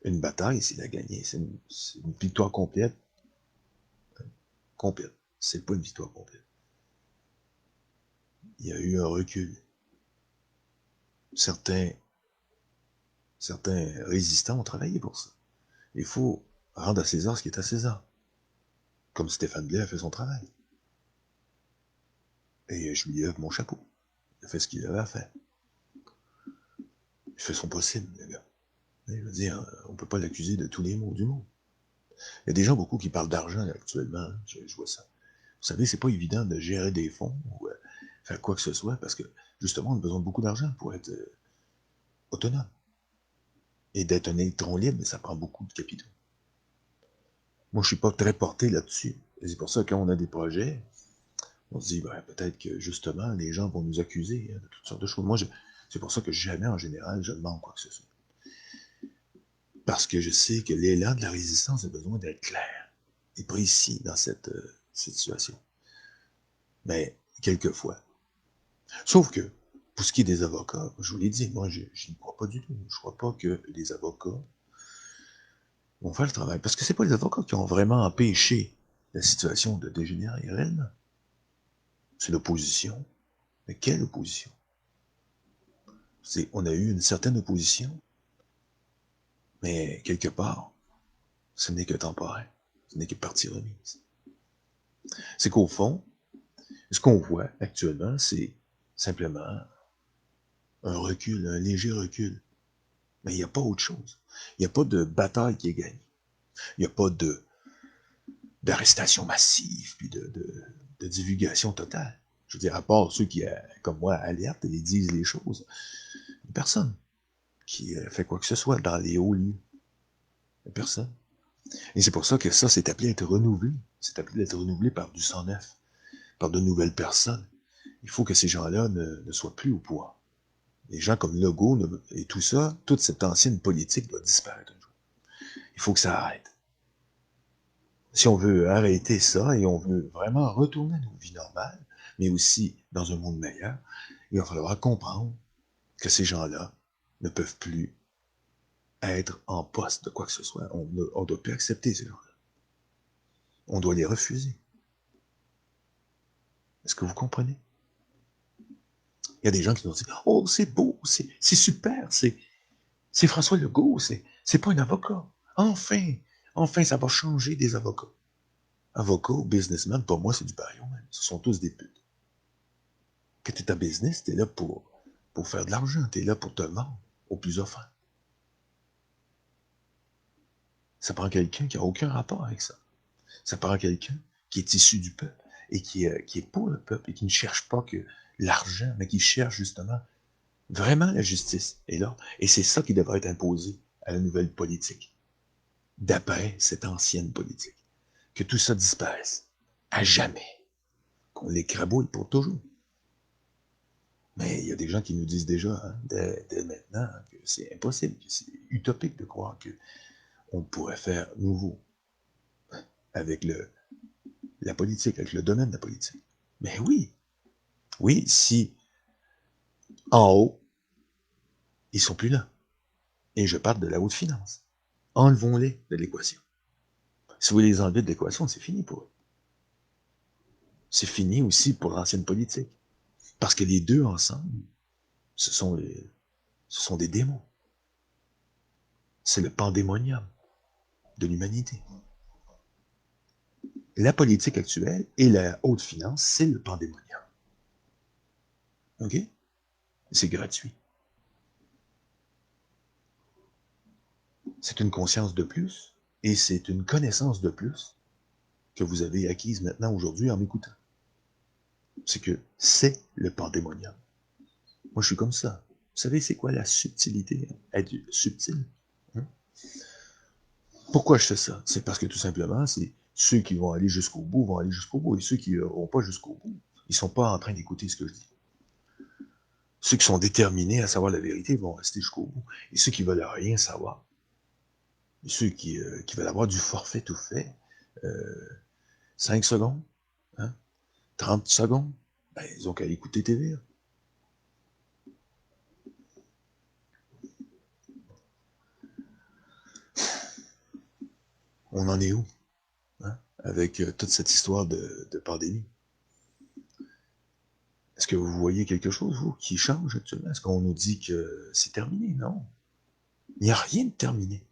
Une bataille, c'est la gagner. C'est une victoire complète. Complète. C'est pas une victoire complète. Il y a eu un recul. Certains résistants ont travaillé pour ça. Il faut rendre à César ce qui est à César. Comme Stéphane Blais a fait son travail. Et je lui lève mon chapeau. Il a fait ce qu'il avait à faire. Il fait son possible, le gars. Je veux dire, on ne peut pas l'accuser de tous les maux du monde. Il y a des gens beaucoup qui parlent d'argent actuellement, hein, je vois ça. Vous savez, c'est pas évident de gérer des fonds ou faire quoi que ce soit, parce que justement, on a besoin de beaucoup d'argent pour être autonome. Et d'être un électron libre, mais ça prend beaucoup de capitaux. Moi, je suis pas très porté là-dessus. Et c'est pour ça que quand on a des projets, on se dit, ben, peut-être que justement, les gens vont nous accuser de toutes sortes de choses. Moi, c'est pour ça que jamais, en général, je demande quoi que ce soit. Parce que je sais que l'élan de la résistance a besoin d'être clair et précis dans cette situation. Mais, quelquefois. Sauf que, pour ce qui est des avocats, je vous l'ai dit, moi, je n'y crois pas du tout. Je ne crois pas que les avocats vont faire le travail. Parce que c'est pas les avocats qui ont vraiment empêché la situation de dégénérer réellement. C'est l'opposition. Mais quelle opposition? On a eu une certaine opposition, mais quelque part, ce n'est que temporaire. Ce n'est que partie remise. C'est qu'au fond, ce qu'on voit actuellement, c'est simplement un recul, un léger recul. Mais il n'y a pas autre chose. Il n'y a pas de bataille qui est gagnée. Il n'y a pas d'arrestation massive, puis de divulgation totale. Je veux dire, à part ceux qui, comme moi, alertent et disent les choses, personne qui fait quoi que ce soit dans les hauts lieux. Personne. Et c'est pour ça que ça, c'est appelé à être renouvelé. C'est appelé à être renouvelé par du sang neuf, par de nouvelles personnes. Il faut que ces gens-là ne soient plus au pouvoir. Les gens comme Legault et tout ça, toute cette ancienne politique doit disparaître un jour. Il faut que ça arrête. Si on veut arrêter ça et on veut vraiment retourner à nos vies normales, mais aussi dans un monde meilleur, il va falloir comprendre que ces gens-là ne peuvent plus être en poste de quoi que ce soit. On ne doit plus accepter ces gens-là. On doit les refuser. Est-ce que vous comprenez? Il y a des gens qui nous disent « Oh, c'est beau, c'est super, c'est François Legault, c'est pas un avocat. Enfin, ça va changer des avocats. » Avocats ou businessmen, pour moi, c'est du pareil au même. Ce sont tous des putes. Quand tu es en business, tu es là pour faire de l'argent, tu es là pour te vendre au plus offrant. Ça prend quelqu'un qui n'a aucun rapport avec ça. Ça prend quelqu'un qui est issu du peuple et qui est pour le peuple et qui ne cherche pas que l'argent, mais qui cherche justement vraiment la justice. Et là, et c'est ça qui devrait être imposé à la nouvelle politique, d'après cette ancienne politique. Que tout ça disparaisse, à jamais, qu'on l'écrabouille pour toujours. Mais il y a des gens qui nous disent déjà, hein, dès maintenant, que c'est impossible, que c'est utopique de croire qu'on pourrait faire nouveau avec la politique, avec le domaine de la politique. Mais oui, si en haut, ils sont plus là. Et je parle de la haute finance. Enlevons-les de l'équation. Si vous les enlevez de l'équation, c'est fini pour eux. C'est fini aussi pour l'ancienne politique. Parce que les deux ensemble, ce sont des démons. C'est le pandémonium de l'humanité. La politique actuelle et la haute finance, c'est le pandémonium. OK? C'est gratuit. C'est une conscience de plus et c'est une connaissance de plus que vous avez acquise maintenant aujourd'hui en m'écoutant. C'est que c'est le pandémonium. Moi, je suis comme ça. Vous savez, c'est quoi la subtilité? Être subtil. Hein? Pourquoi je fais ça? C'est parce que tout simplement, c'est ceux qui vont aller jusqu'au bout vont aller jusqu'au bout. Et ceux qui ne vont pas jusqu'au bout, ils ne sont pas en train d'écouter ce que je dis. Ceux qui sont déterminés à savoir la vérité vont rester jusqu'au bout. Et ceux qui veulent rien savoir, et ceux qui veulent avoir du forfait tout fait, 5 secondes, hein, 30 secondes, ben, ils ont qu'à écouter TVA. On en est où, hein, avec toute cette histoire de pandémie? Est-ce que vous voyez quelque chose, vous, qui change actuellement? Est-ce qu'on nous dit que c'est terminé? Non. Il n'y a rien de terminé.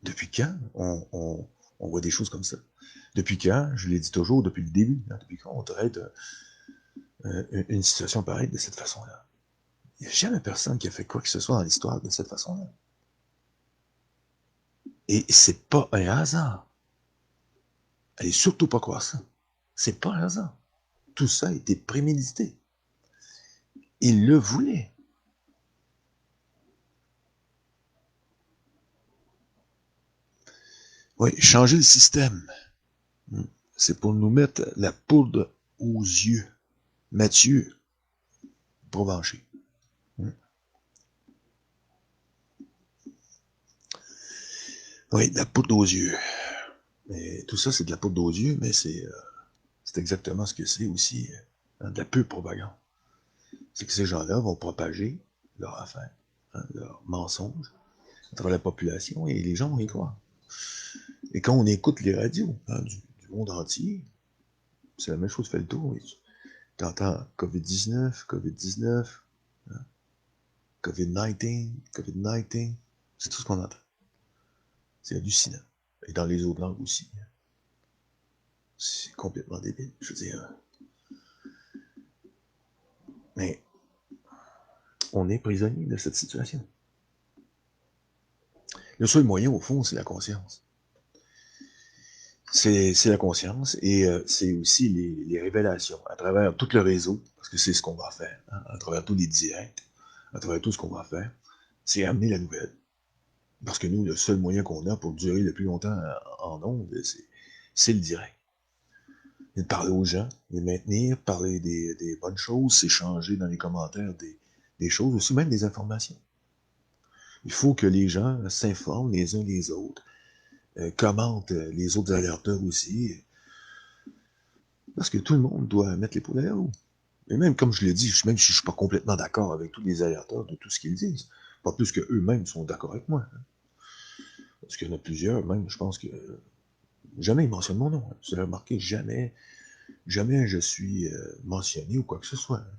Depuis quand on voit des choses comme ça? Depuis quand, je l'ai dit toujours depuis le début, hein, depuis quand on traite une situation pareille de cette façon-là? Il n'y a jamais personne qui a fait quoi que ce soit dans l'histoire de cette façon-là. Et c'est pas un hasard. Allez surtout pas croire ça. C'est pas un hasard. Tout ça a été prémédité. Il le voulait. Oui, changer le système. C'est pour nous mettre la poudre aux yeux. Mathieu Provencher. Oui, de la poudre aux yeux. Mais tout ça, c'est de la poudre aux yeux, mais c'est exactement ce que c'est aussi, hein, de la pure propagande. C'est que ces gens-là vont propager leur affaire, hein, leur mensonge à travers la population et les gens vont y croire. Et quand on écoute les radios hein, du monde entier, c'est la même chose, fait le tour. Tu entends COVID-19, COVID-19, hein, COVID-19, COVID-19. C'est tout ce qu'on entend. C'est hallucinant. Et dans les autres langues aussi. C'est complètement débile, je veux dire. Mais on est prisonnier de cette situation. Le seul moyen, au fond, c'est la conscience. C'est la conscience et c'est aussi les révélations à travers tout le réseau, parce que c'est ce qu'on va faire, hein, à travers tous les directs, à travers tout ce qu'on va faire, c'est amener la nouvelle. Parce que nous, le seul moyen qu'on a pour durer le plus longtemps en ondes, c'est le direct. Et de parler aux gens, les maintenir, parler des bonnes choses, s'échanger dans les commentaires des choses, aussi même des informations. Il faut que les gens s'informent les uns les autres, commentent les autres alerteurs aussi, parce que tout le monde doit mettre les poudres à l'eau. Et même, comme je l'ai dit, même si je ne suis pas complètement d'accord avec tous les alerteurs de tout ce qu'ils disent, pas plus qu'eux-mêmes sont d'accord avec moi. Hein. Parce qu'il y en a plusieurs, même, je pense que jamais ils mentionnent mon nom. Hein. Vous avez remarqué, jamais je suis mentionné ou quoi que ce soit. Hein.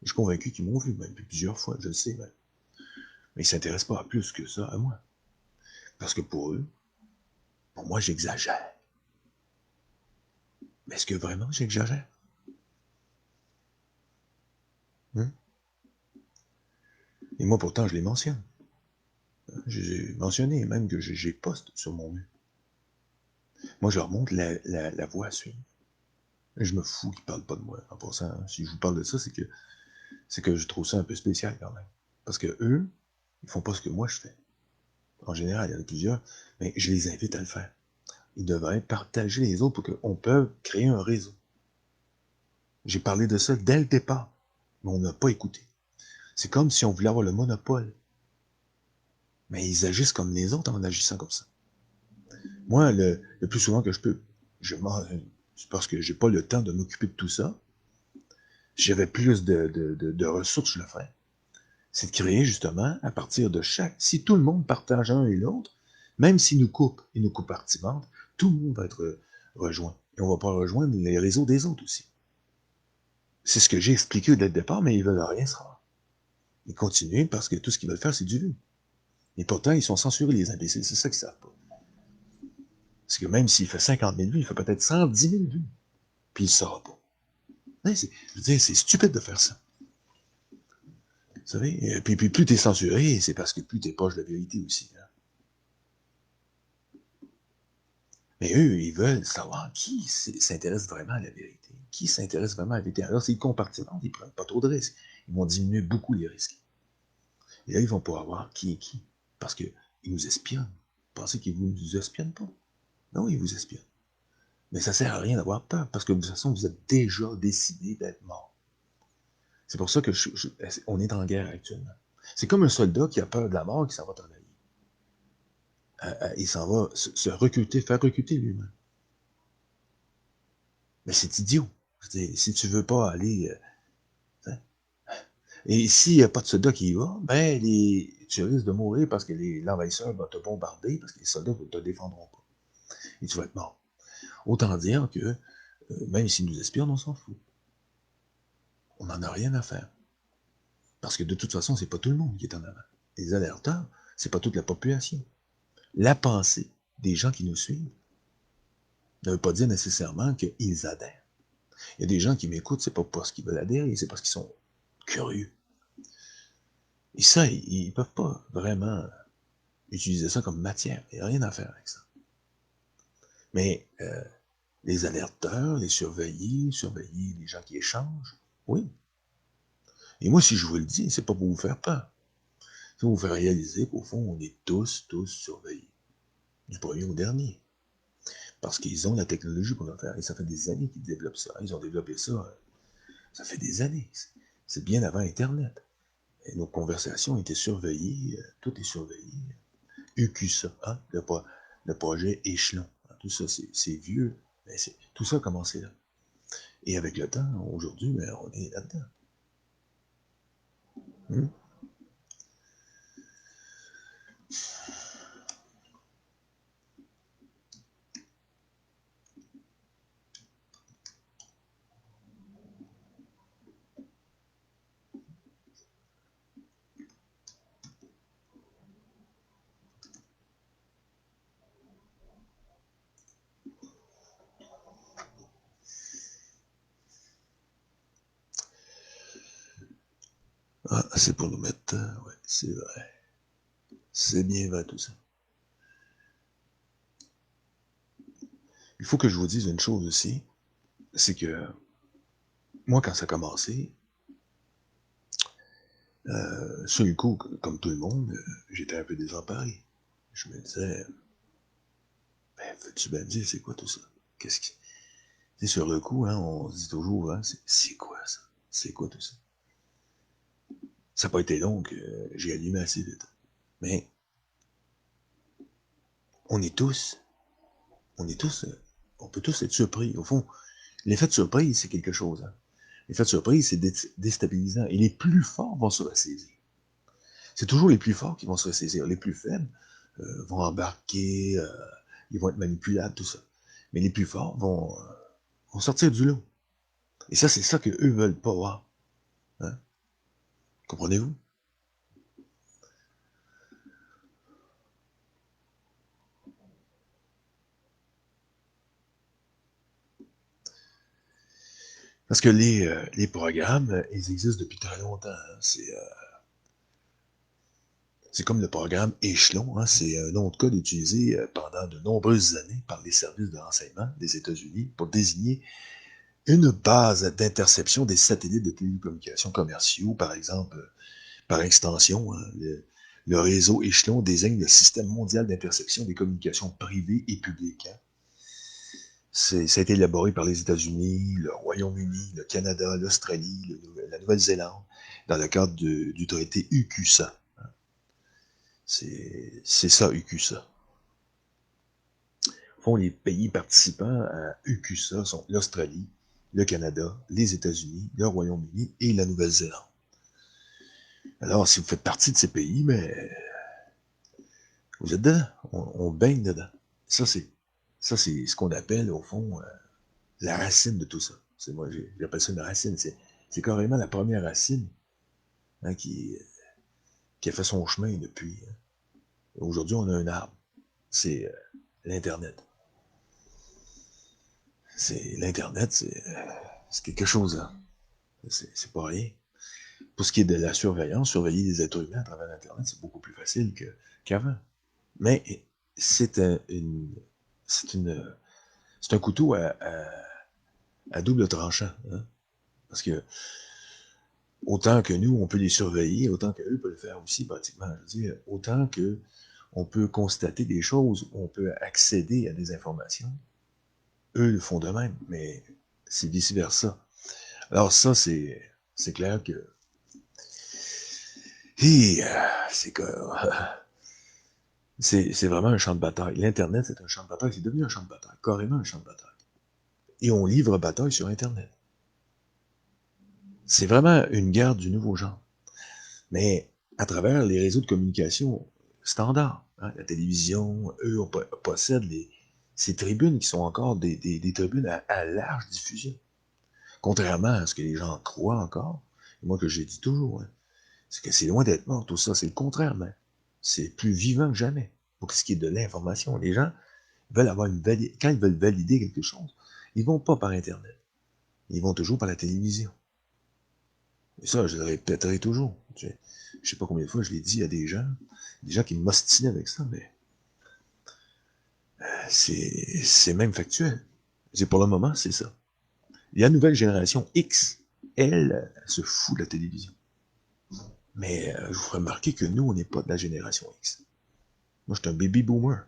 Je suis convaincu qu'ils m'ont vu, même plusieurs fois, je le sais même. Mais ils ne s'intéressent pas à plus que ça à moi. Parce que pour eux, pour moi, j'exagère. Mais est-ce que vraiment j'exagère? Hein? Et moi, pourtant, je les mentionne. J'ai mentionné même que j'ai poste sur mon mur. Moi, je leur montre la voie à suivre. Je me fous qu'ils parlent pas de moi. En passant, hein. Si je vous parle de ça, c'est que je trouve ça un peu spécial quand même. Parce que eux, ils font pas ce que moi je fais. En général, il y en a plusieurs, mais je les invite à le faire. Ils devraient partager les autres pour qu'on puisse créer un réseau. J'ai parlé de ça dès le départ, mais on n'a pas écouté. C'est comme si on voulait avoir le monopole. Mais ils agissent comme les autres en agissant comme ça. Moi, le plus souvent que je peux, c'est parce que j'ai pas le temps de m'occuper de tout ça. Si j'avais plus de ressources, je le ferais. C'est de créer justement, à partir de si tout le monde partage un et l'autre, même s'ils nous coupent et nous coupent artimente, tout le monde va être rejoint. Et on va pouvoir rejoindre les réseaux des autres aussi. C'est ce que j'ai expliqué dès le départ, mais ils veulent rien savoir. Ils continuent parce que tout ce qu'ils veulent faire, c'est du vu. Et pourtant, ils sont censurés, les imbéciles. C'est ça qu'ils savent pas. Parce que même s'il fait 50 000 vues, il fait peut-être 110 000 vues. Puis il ne saura pas. Je veux dire, c'est stupide de faire ça. Vous savez? Et puis plus tu es censuré, c'est parce que plus tu es proche de la vérité aussi. Hein. Mais eux, ils veulent savoir qui s'intéresse vraiment à la vérité. Qui s'intéresse vraiment à la vérité. Alors, s'ils compartimentent, ils ne prennent pas trop de risques. Ils vont diminuer beaucoup les risques. Et là, ils vont pouvoir voir qui est qui. Parce qu'ils nous espionnent. Vous pensez qu'ils ne vous espionnent pas? Non, ils vous espionnent. Mais ça ne sert à rien d'avoir peur, parce que de toute façon, vous êtes déjà décidé d'être mort. C'est pour ça que on est en guerre actuellement. C'est comme un soldat qui a peur de la mort qui s'en va travailler. Il s'en va se recruter, faire recruter lui-même. Mais c'est idiot. Si tu veux pas aller... et s'il n'y a pas de soldat qui y va, ben tu risques de mourir parce que l'envahisseur va te bombarder, parce que les soldats ne te défendront pas. Et tu vas être mort. Autant dire que, même s'ils nous espionnent, on s'en fout. On n'en a rien à faire. Parce que de toute façon, c'est pas tout le monde qui est en avant. Les alerteurs, c'est pas toute la population. La pensée des gens qui nous suivent ne veut pas dire nécessairement qu'ils adhèrent. Il y a des gens qui m'écoutent, c'est pas parce qu'ils veulent adhérer, c'est parce qu'ils sont curieux. Et ça, ils ne peuvent pas vraiment utiliser ça comme matière. Il n'y a rien à faire avec ça. Mais les alerteurs, les surveiller les gens qui échangent, oui. Et moi, si je vous le dis, c'est pas pour vous faire peur. C'est pour vous faire réaliser qu'au fond, on est tous surveillés. Du premier au dernier. Parce qu'ils ont la technologie pour le faire. Et ça fait des années qu'ils développent ça. Ils ont développé ça, ça fait des années. C'est bien avant Internet. Et nos conversations étaient surveillées, tout est surveillé. UQSA, hein, le projet Échelon. Hein, tout ça, c'est vieux. Mais tout ça a commencé là. Et avec le temps, aujourd'hui, ben, on est là-dedans. Hum? Ah, c'est pour nous mettre... ouais, c'est vrai. C'est bien vrai tout ça. Il faut que je vous dise une chose aussi, c'est que moi, quand ça a commencé, sur le coup, comme tout le monde, j'étais un peu désemparé. Je me disais, ben, veux-tu bien me dire, c'est quoi tout ça? Qu'est-ce qui... Tu sais, sur le coup, hein, on se dit toujours, hein, c'est quoi ça? C'est quoi tout ça? Ça n'a pas été long que j'ai allumé assez vite. Mais on est tous, on est tous, on peut tous être surpris. Au fond, l'effet de surprise, c'est quelque chose. Hein. L'effet de surprise, c'est déstabilisant. Et les plus forts vont se ressaisir. C'est toujours les plus forts qui vont se ressaisir. Les plus faibles vont embarquer, ils vont être manipulables, tout ça. Mais les plus forts vont sortir du lot. Et ça, c'est ça qu'eux veulent pas voir. Hein? Comprenez-vous? Parce que les programmes, ils existent depuis très longtemps. Hein. C'est comme le programme Échelon. Hein. C'est un nom de code utilisé pendant de nombreuses années par les services de renseignement des États-Unis pour désigner une base d'interception des satellites de télécommunications commerciaux, par exemple, par extension. Hein, le réseau Échelon désigne le système mondial d'interception des communications privées et publiques. Hein. Ça a été élaboré par les États-Unis, le Royaume-Uni, le Canada, l'Australie, la Nouvelle-Zélande, dans le cadre du traité UQSA. C'est ça, UQSA. Au fond, les pays participants à UQSA sont l'Australie, le Canada, les États-Unis, le Royaume-Uni et la Nouvelle-Zélande. Alors, si vous faites partie de ces pays, mais vous êtes dedans, on baigne dedans. Ça, c'est ce qu'on appelle, au fond, la racine de tout ça. Moi, j'appelle ça une racine. C'est carrément la première racine hein, qui a fait son chemin depuis. Hein. Aujourd'hui, on a un arbre. C'est l'Internet. L'Internet, c'est quelque chose. Hein. C'est pas rien. Pour ce qui est de la surveillance, surveiller les êtres humains à travers l'Internet, c'est beaucoup plus facile qu'avant. Mais c'est c'est une, c'est un couteau à double tranchant. Hein? Parce que autant que nous, on peut les surveiller, autant qu'eux peuvent le faire aussi, pratiquement. Je veux dire, autant que on peut constater des choses, on peut accéder à des informations, eux le font de même, mais c'est vice-versa. Alors ça, c'est clair que... Et, c'est que... c'est vraiment un champ de bataille. L'Internet, c'est un champ de bataille. C'est devenu un champ de bataille, carrément un champ de bataille. Et on livre bataille sur Internet. C'est vraiment une guerre du nouveau genre. Mais à travers les réseaux de communication standards, hein, la télévision, eux, possèdent ces tribunes qui sont encore des tribunes à large diffusion. Contrairement à ce que les gens croient encore, et moi que j'ai dit toujours, hein, c'est que c'est loin d'être mort tout ça, c'est le contraire même. C'est plus vivant que jamais. Pour ce qui est de l'information, les gens veulent avoir quand ils veulent valider quelque chose, ils vont pas par Internet. Ils vont toujours par la télévision. Et ça, je le répéterai toujours. Je sais pas combien de fois je l'ai dit à des gens qui m'ostinaient avec ça, mais c'est même factuel. C'est pour le moment, c'est ça. La nouvelle génération X, elle se fout de la télévision. Mais je vous ferai remarquer que nous, on n'est pas de la génération X. Moi, je suis un baby boomer.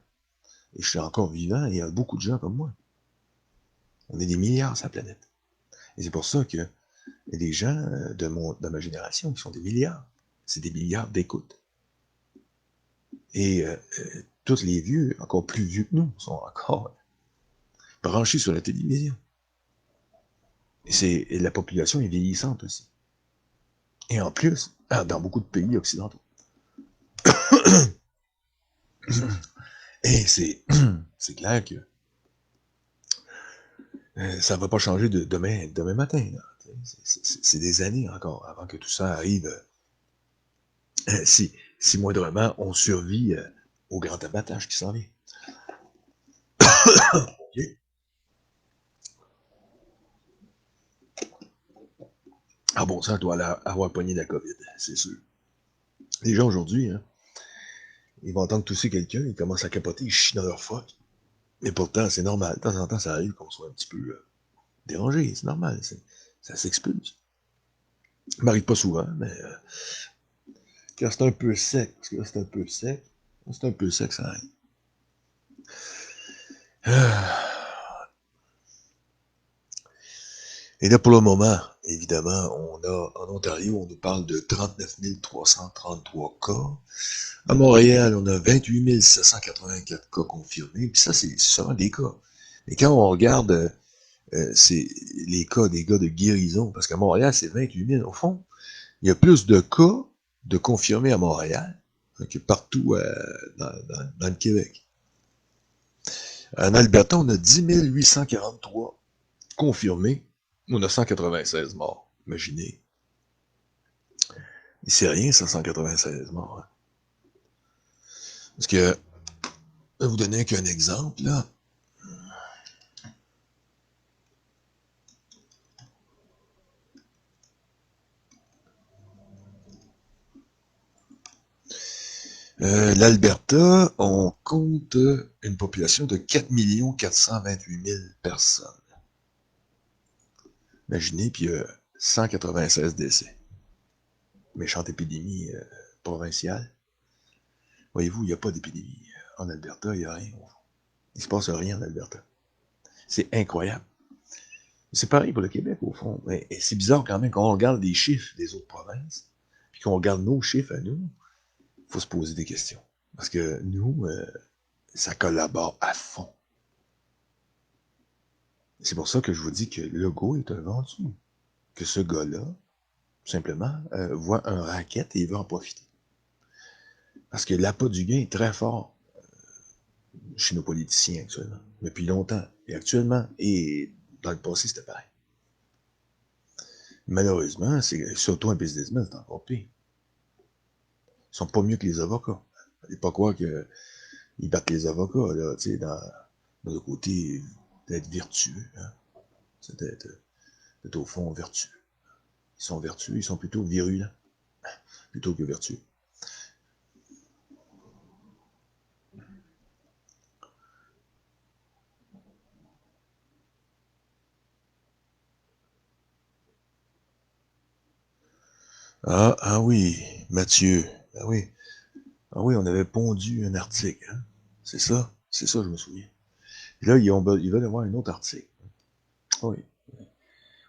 Et je suis encore vivant, et il y a beaucoup de gens comme moi. On est des milliards sur la planète. Et c'est pour ça que il y a des gens de ma génération qui sont des milliards. C'est des milliards d'écoute. Et tous les vieux, encore plus vieux que nous, sont encore branchés sur la télévision. Et la population est vieillissante aussi. Et en plus, dans beaucoup de pays occidentaux. Et c'est clair que ça ne va pas changer demain matin. C'est des années encore avant que tout ça arrive. Si moindrement on survit au grand abattage qui s'en vient. Okay. Ah bon, ça doit avoir pogné la COVID, c'est sûr. Les gens aujourd'hui, hein, ils vont entendre tousser quelqu'un, ils commencent à capoter, ils chient dans leur fuck. Mais pourtant, c'est normal. De temps en temps, ça arrive qu'on soit un petit peu dérangé, c'est normal. Ça s'expulse. Ça m'arrive pas souvent, mais quand c'est un peu sec, parce que là, c'est un peu sec, quand c'est un peu sec, ça arrive. Et là, pour le moment, évidemment, on a, en Ontario, on nous parle de 39 333 cas. À Montréal, on a 28 784 cas confirmés, puis ça, c'est seulement des cas. Et quand on regarde c'est les cas des gars de guérison, parce qu'à Montréal, c'est 28 000. Au fond, il y a plus de cas de confirmés à Montréal que partout dans le Québec. En Alberta, on a 10 843 confirmés. On a 196 morts. Imaginez. C'est rien, ça, 196 morts. Hein. Parce que, je vais vous donner qu'un exemple, là. L'Alberta, on compte une population de 4 428 000 personnes. Imaginez, puis 196 décès. Méchante épidémie provinciale. Voyez-vous, il n'y a pas d'épidémie. En Alberta, il n'y a rien. Il ne se passe rien en Alberta. C'est incroyable. C'est pareil pour le Québec, au fond. Mais c'est bizarre quand même, quand on regarde les chiffres des autres provinces, puis qu'on regarde nos chiffres à nous, il faut se poser des questions. Parce que nous, ça collabore à fond. C'est pour ça que je vous dis que Legault est un vendu. Que ce gars-là, simplement, voit un racket et il veut en profiter. Parce que l'appât du gain est très fort chez nos politiciens actuellement, depuis longtemps. Et actuellement, et dans le passé, c'était pareil. Malheureusement, c'est surtout un businessman, c'est encore pire. Ils sont pas mieux que les avocats. Il pas quoi qu'ils battent les avocats, là, tu sais, dans le côté d'être vertueux. Hein. C'est d'être au fond vertueux. Ils sont vertueux, ils sont plutôt virulents, plutôt que vertueux. Ah oui, Mathieu. Ah oui. Ah oui, on avait pondu un article. Hein? C'est ça, je me souviens. Et là, ils veulent avoir un autre article. Oui.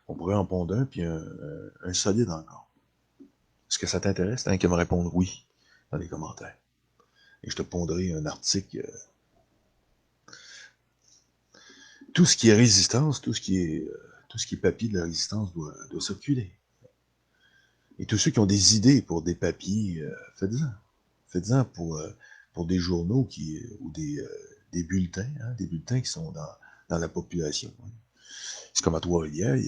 On pourrait en pondre un, puis un solide encore. Est-ce que ça t'intéresse? T'as qu'à me répondre oui dans les commentaires. Et je te pondrai un article. Tout ce qui est résistance, tout ce qui est papier de la résistance doit circuler. Et tous ceux qui ont des idées pour des papiers, faites-en. Faites-en pour des journaux ou des bulletins, hein, des bulletins qui sont dans la population. Hein. C'est comme à Trois-Rivières, il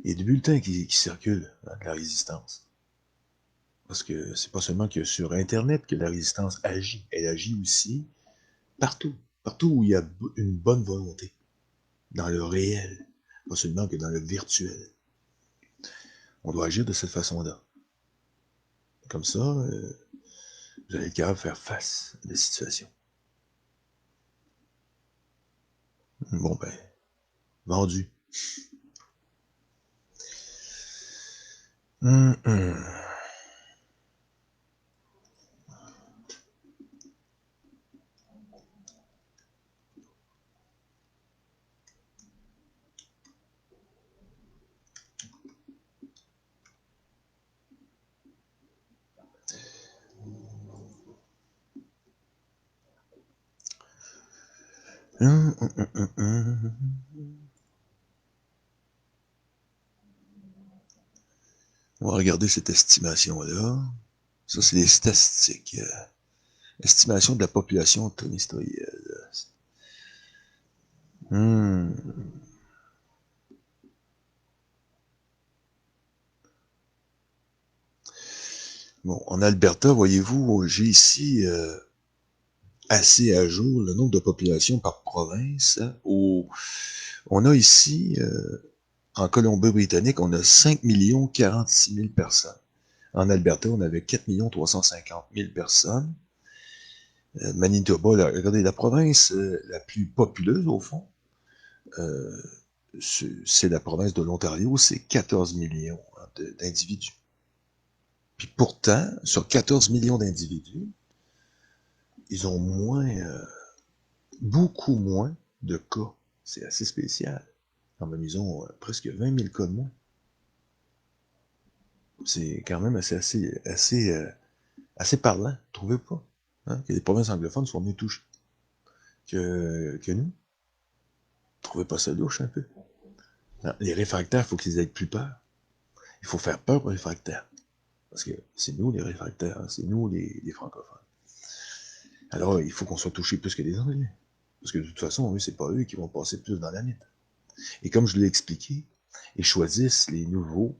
y a des bulletins qui circulent hein, de la résistance. Parce que c'est pas seulement que sur Internet que la résistance agit. Elle agit aussi partout. Partout où il y a une bonne volonté. Dans le réel. Pas seulement que dans le virtuel. On doit agir de cette façon-là. Comme ça, vous allez être capable de faire face à la situation. Bon ben, vendu. Hum. On va regarder cette estimation-là. Ça, c'est les statistiques. Estimation de la population trimestrielle. Bon, en Alberta, voyez-vous, j'ai ici assez à jour le nombre de populations par province. On a ici En Colombie-Britannique, on a 5 046 000 personnes. En Alberta, on avait 4 350 000 personnes. Manitoba, là, regardez, la province la plus populeuse, au fond, euh, c'est la province de l'Ontario, c'est 14 millions d'individus. Puis pourtant, sur 14 millions d'individus, ils ont beaucoup moins de cas. C'est assez spécial. Quand même, ils ont presque 20 000 cas de moins. C'est quand même assez parlant, trouvez pas? Hein? Que les provinces anglophones soient mieux touchées que nous. Trouvez pas ça louche un peu? Non, les réfractaires, il faut qu'ils aient plus peur. Il faut faire peur aux réfractaires. Parce que c'est nous les réfractaires, hein? C'est nous les francophones. Alors, il faut qu'on soit touchés plus que les Anglais. Parce que de toute façon, eux, c'est pas eux qui vont passer plus dans la mythe. Et comme je l'ai expliqué, ils choisissent les nouveaux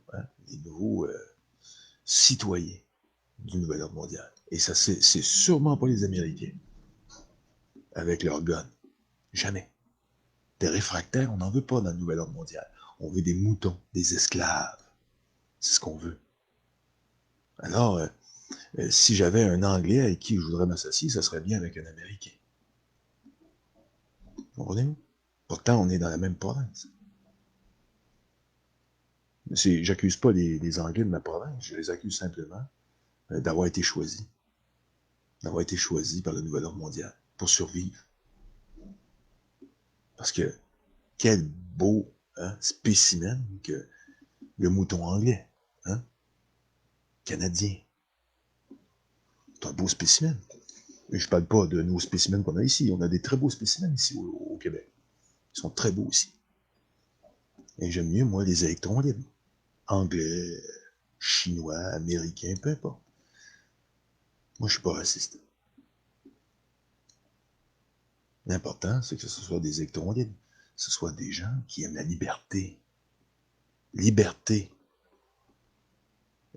citoyens du nouvel ordre mondial. Et ça, c'est sûrement pas les Américains, avec leurs guns. Jamais. Des réfractaires, on n'en veut pas dans le nouvel ordre mondial. On veut des moutons, des esclaves. C'est ce qu'on veut. Alors, si j'avais un Anglais avec qui je voudrais m'associer, ça serait bien avec un Américain. Vous comprenez? Pourtant, on est dans la même province. J'accuse pas les Anglais de ma province, je les accuse simplement d'avoir été choisis. D'avoir été choisis par le nouvel ordre mondial pour survivre. Parce que quel beau spécimen que le mouton anglais, hein? Canadien. C'est un beau spécimen. Mais je parle pas de nos spécimens qu'on a ici. On a des très beaux spécimens ici au Québec. Ils sont très beaux aussi. Et j'aime mieux, moi, les électrons libres. Anglais, chinois, américains, peu importe. Moi, je suis pas raciste. L'important, c'est que ce soit des électrons libres. Que ce soit des gens qui aiment la liberté. Liberté.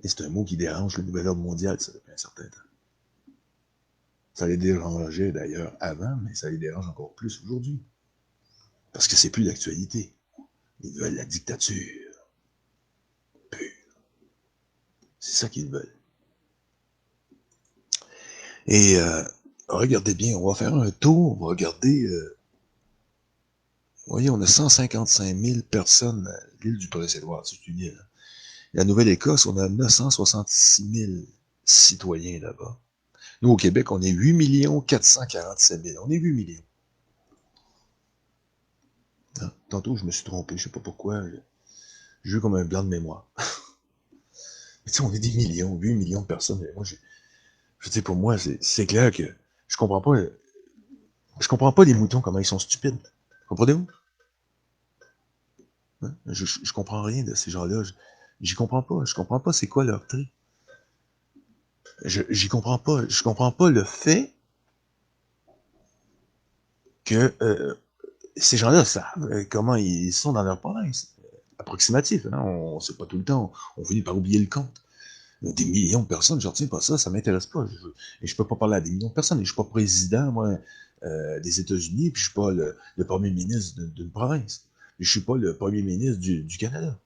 Et c'est un mot qui dérange le nouvel ordre mondial, ça, depuis un certain temps. Ça les dérangeait d'ailleurs avant, mais ça les dérange encore plus aujourd'hui. Parce que c'est plus d'actualité. Ils veulent la dictature. Pure. C'est ça qu'ils veulent. Et regardez bien, on va faire un tour, on va regarder. Vous voyez, on a 155 000 personnes à l'île du Prince-Édouard, c'est une île. La Nouvelle-Écosse, on a 966 000 citoyens là-bas. Nous, au Québec, on est 8 447 000. On est 8 millions. Non, tantôt, je me suis trompé, je sais pas pourquoi. J'ai eu comme un blanc de mémoire. Mais tu sais, on est des millions, 8 millions de personnes. Mais moi, je sais, pour moi, c'est clair que je comprends pas les moutons, comment ils sont stupides. Comprenez-vous? Hein? Je comprends rien de ces gens-là. J'y comprends pas. Je comprends pas c'est quoi leur trait. J'y comprends pas. Je comprends pas le fait que ces gens-là savent comment ils sont dans leur province. Approximatif, hein? On sait pas tout le temps. On finit par oublier le compte. Des millions de personnes, je retiens pas ça, ça m'intéresse pas. Et je peux pas parler à des millions de personnes. Et je suis pas président, moi, des États-Unis, puis je suis pas le premier ministre d'une province. Et je suis pas le premier ministre du Canada.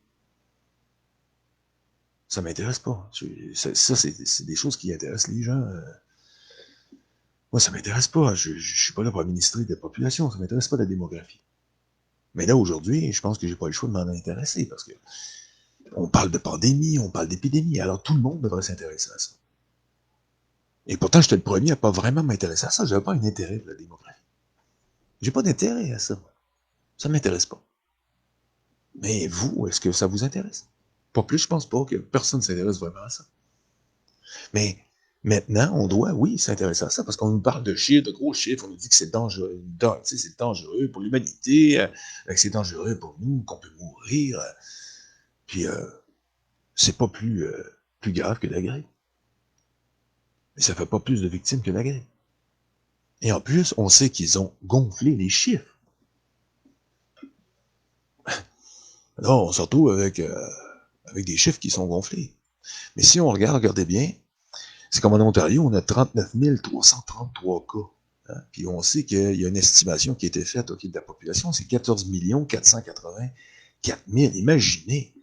Ça m'intéresse pas. Ça, c'est des choses qui intéressent les gens. Moi, ça m'intéresse pas. Je suis pas là pour administrer des populations. Ça m'intéresse pas la démographie. Mais là, aujourd'hui, je pense que j'ai pas le choix de m'en intéresser parce que on parle de pandémie, on parle d'épidémie. Alors, tout le monde devrait s'intéresser à ça. Et pourtant, j'étais le premier à pas vraiment m'intéresser à ça. J'avais pas un intérêt pour la démographie. J'ai pas d'intérêt à ça. Ça m'intéresse pas. Mais vous, est-ce que ça vous intéresse? Pas plus, je pense pas que personne s'intéresse vraiment à ça. Mais maintenant, on doit, oui, s'intéresser à ça parce qu'on nous parle de chiffres, de gros chiffres. On nous dit que c'est dangereux, c'est dangereux pour l'humanité, que c'est dangereux pour nous, qu'on peut mourir. Puis, c'est pas plus grave que la grippe. Mais ça fait pas plus de victimes que la grippe. Et en plus, on sait qu'ils ont gonflé les chiffres. Alors, on se retrouve avec des chiffres qui sont gonflés. Mais si on regarde, regardez bien, c'est comme en Ontario, on a 39 333 cas. Hein? Puis on sait qu'il y a une estimation qui a été faite de la population, c'est 14 480 4000, imaginez.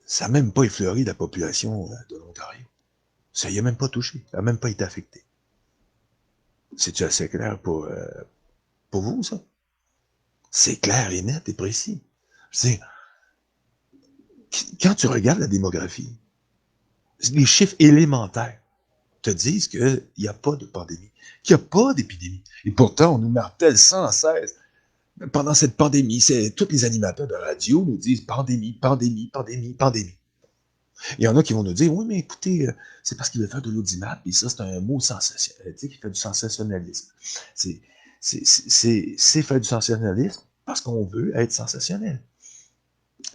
Ça n'a même pas effleuré la population de l'Ontario. Ça y a même pas touché. Ça n'a même pas été affecté. C'est-tu assez clair pour vous, ça? C'est clair et net et précis. C'est, quand tu regardes la démographie, les chiffres élémentaires te disent qu'il n'y a pas de pandémie, qu'il n'y a pas d'épidémie. Et pourtant, on nous martèle sans cesse. Pendant cette pandémie, tous les animateurs de radio nous disent pandémie, pandémie, pandémie, pandémie. Il y en a qui vont nous dire, oui, mais écoutez, c'est parce qu'il veut faire de l'audimat, et ça, c'est un mot sensationnel, tu sais, qui fait du sensationnalisme. C'est faire du sensationnalisme parce qu'on veut être sensationnel.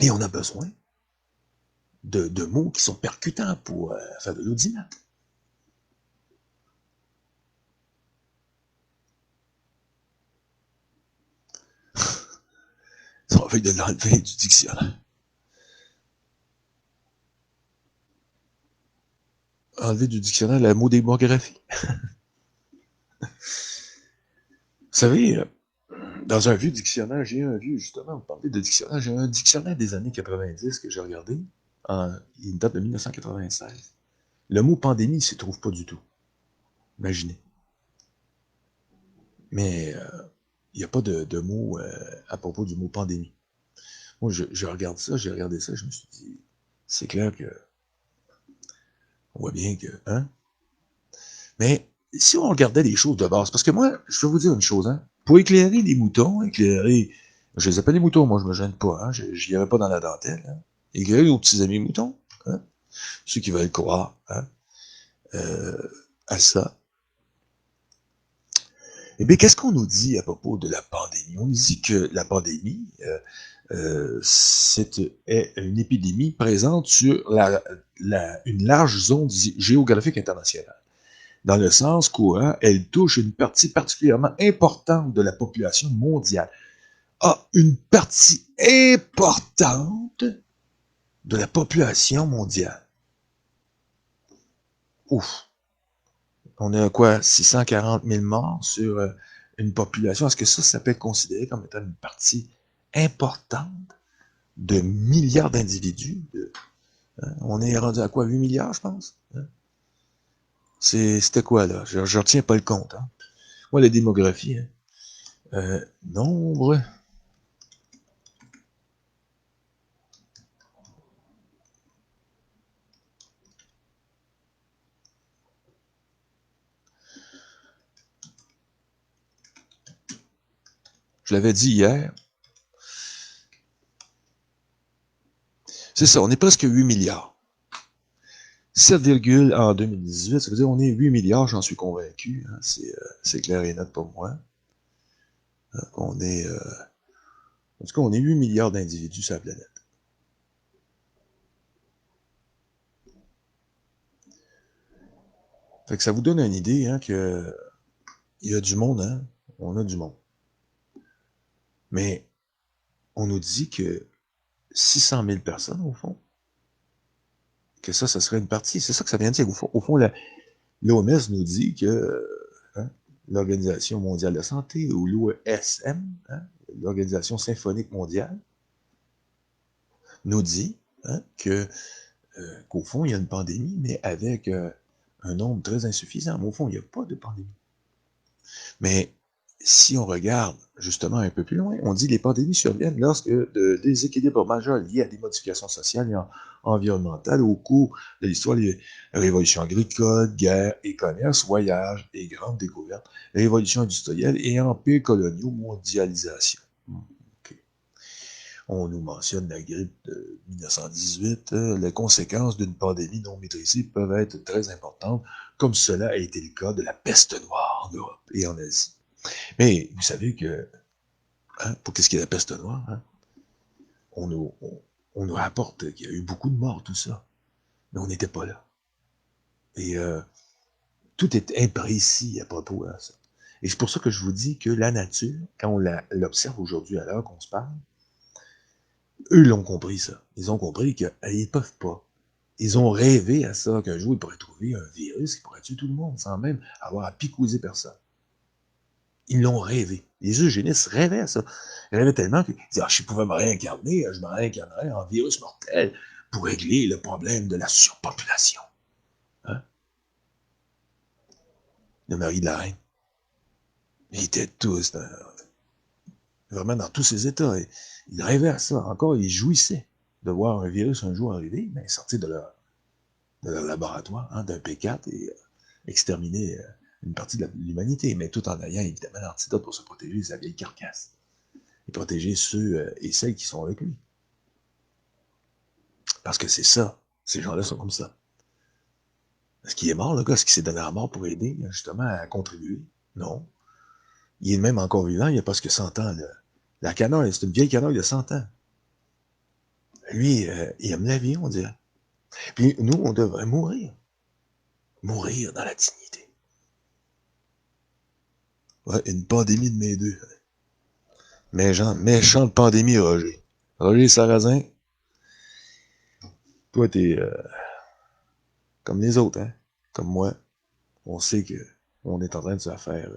Et on a besoin de mots qui sont percutants pour faire de l'audimat. Ça va de l'enlever du dictionnaire. Enlever du dictionnaire le mot démographie. Vous savez, dans un vieux dictionnaire, justement, vous parlez de dictionnaire, j'ai un dictionnaire des années 90 que j'ai regardé, il date de 1996. Le mot pandémie ne s'y trouve pas du tout. Imaginez. Mais il n'y a pas de mot à propos du mot pandémie. Moi, je regarde ça, j'ai regardé ça, je me suis dit, c'est clair que on voit bien que, hein? Mais si on regardait les choses de base, parce que moi, je vais vous dire une chose, hein, pour éclairer les moutons, je les appelle les moutons, moi je me gêne pas, hein, j'y irai pas dans la dentelle, hein, éclairer nos petits amis moutons, hein, ceux qui veulent croire, hein, à ça. Eh bien, qu'est-ce qu'on nous dit à propos de la pandémie? On nous dit que la pandémie, est une épidémie présente sur une large zone géographique internationale. Dans le sens courant, elle touche une partie particulièrement importante de la population mondiale. Ah, une partie importante de la population mondiale. Ouf. On a quoi? 640 000 morts sur une population. Est-ce que ça peut être considéré comme étant une partie importante de milliards d'individus? Hein? On est rendu à quoi? 8 milliards, je pense? Hein? C'était quoi, là? Je ne retiens pas le compte. Hein? Moi, la démographie, hein? Nombre je l'avais dit hier. C'est ça, on est presque 8 milliards. 7, en 2018, ça veut dire qu'on est 8 milliards, j'en suis convaincu. Hein, c'est clair et net pour moi. On est, en tout cas, on est 8 milliards d'individus sur la planète. Fait que ça vous donne une idée, hein, que il y a du monde, hein. On a du monde. Mais on nous dit que 600 000 personnes, au fond, que ça serait une partie. C'est ça que ça vient de dire. Au fond l'OMS nous dit que hein, l'Organisation mondiale de la santé, ou l'OSM, hein, l'Organisation symphonique mondiale, nous dit hein, qu'au fond, il y a une pandémie, mais avec un nombre très insuffisant. Mais au fond, il n'y a pas de pandémie. Mais si on regarde justement un peu plus loin, on dit que les pandémies surviennent lorsque de déséquilibres majeurs liés à des modifications sociales et environnementales au cours de l'histoire des révolutions agricoles, guerres et commerces, voyages et grandes découvertes, révolutions industrielles et empires coloniaux, mondialisation. Okay. On nous mentionne la grippe de 1918. Les conséquences d'une pandémie non maîtrisée peuvent être très importantes, comme cela a été le cas de la peste noire en Europe et en Asie. Mais vous savez que, hein, pour qu'est-ce qui est la peste noire, hein, on nous rapporte qu'il y a eu beaucoup de morts, tout ça. Mais on n'était pas là. Et tout est imprécis à propos de ça. Et c'est pour ça que je vous dis que la nature, quand on l'observe aujourd'hui à l'heure qu'on se parle, eux l'ont compris ça. Ils ont compris qu'ils ne peuvent pas. Ils ont rêvé à ça, qu'un jour ils pourraient trouver un virus qui pourrait tuer tout le monde sans même avoir à picouser personne. Ils l'ont rêvé. Les eugénistes rêvaient à ça. Ils rêvaient tellement qu'ils disaient, je pouvais me réincarner, je me réincarnerais en virus mortel pour régler le problème de la surpopulation. Hein? Le mari de la reine. Ils étaient tous vraiment dans tous ces états. Ils rêvaient à ça. Encore, ils jouissaient de voir un virus un jour arriver, mais sortir de leur laboratoire, hein, d'un P4 et exterminer une partie de l'humanité, mais tout en ayant évidemment l'antidote pour se protéger de sa vieille carcasse et protéger ceux et celles qui sont avec lui. Parce que c'est ça. Ces gens-là sont comme ça. Est-ce qu'il est mort, le gars? Est-ce qu'il s'est donné à mort pour aider, justement, à contribuer? Non. Il est même encore vivant, il y a presque 100 ans. Là. La canaille, c'est une vieille canaille de 100 ans. Lui, il aime la vie, on dirait. Puis nous, on devrait mourir. Mourir dans la dignité. Ouais, une pandémie de mes deux. Méchante pandémie, Roger. Roger Sarrazin, toi, t'es comme les autres, hein? Comme moi. On sait que on est en train de se faire.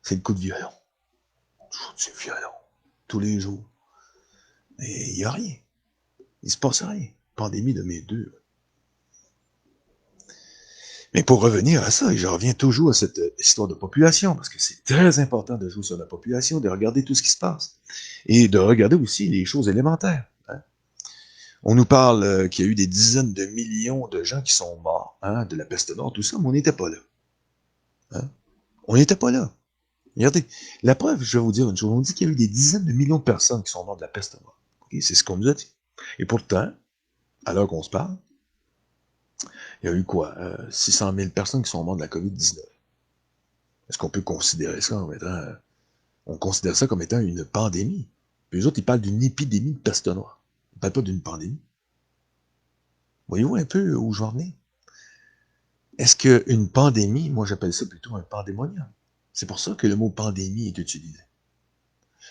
C'est le coup de violon. Toujours du violon. Tous les jours. Et il n'y a rien. Il se passe rien. Pandémie de mes deux. Mais pour revenir à ça, et je reviens toujours à cette histoire de population, parce que c'est très important de jouer sur la population, de regarder tout ce qui se passe. Et de regarder aussi les choses élémentaires. Hein. On nous parle qu'il y a eu des dizaines de millions de gens qui sont morts, hein, de la peste noire, tout ça, mais on n'était pas là. Hein. On n'était pas là. Regardez, la preuve, je vais vous dire une chose, on dit qu'il y a eu des dizaines de millions de personnes qui sont mortes de la peste noire. Okay? C'est ce qu'on nous a dit. Et pourtant, à l'heure qu'on se parle, il y a eu quoi? 600 000 personnes qui sont mortes de la COVID-19. Est-ce qu'on peut considérer ça comme étant... on considère ça comme étant une pandémie. Puis les autres, ils parlent d'une épidémie de peste noire. Ils ne parlent pas d'une pandémie. Voyez-vous un peu où je vais en venir? Est-ce qu'une pandémie, moi j'appelle ça plutôt un pandémonium. C'est pour ça que le mot pandémie est utilisé.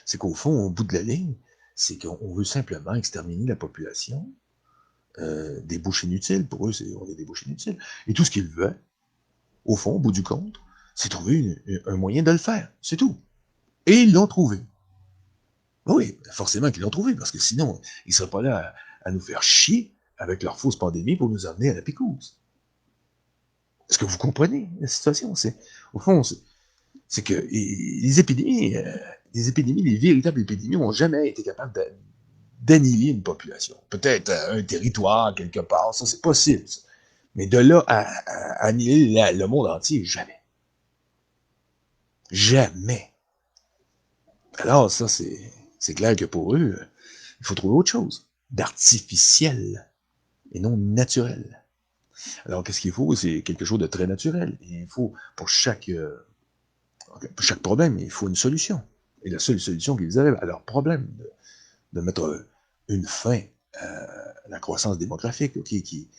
C'est qu'au fond, au bout de la ligne, c'est qu'on veut simplement exterminer la population, des bouches inutiles. Pour eux, on est des bouches inutiles. Et tout ce qu'ils veulent, au fond, au bout du compte, c'est trouver un moyen de le faire. C'est tout. Et ils l'ont trouvé. Oui, forcément qu'ils l'ont trouvé, parce que sinon, ils ne seraient pas là à nous faire chier avec leur fausse pandémie pour nous amener à la picouse. Est-ce que vous comprenez la situation? Au fond, c'est que les épidémies, les véritables épidémies n'ont jamais été capables d'annihiler une population. Peut-être un territoire, quelque part, ça c'est possible. Ça. Mais de là à annihiler le monde entier, jamais. Jamais. Alors ça, c'est clair que pour eux, il faut trouver autre chose, d'artificiel et non naturel. Alors qu'est-ce qu'il faut? C'est quelque chose de très naturel. Et il faut, pour chaque problème, il faut une solution. Et la seule solution qu'ils avaient à leur problème, de mettre une fin à la croissance démographique, okay, qui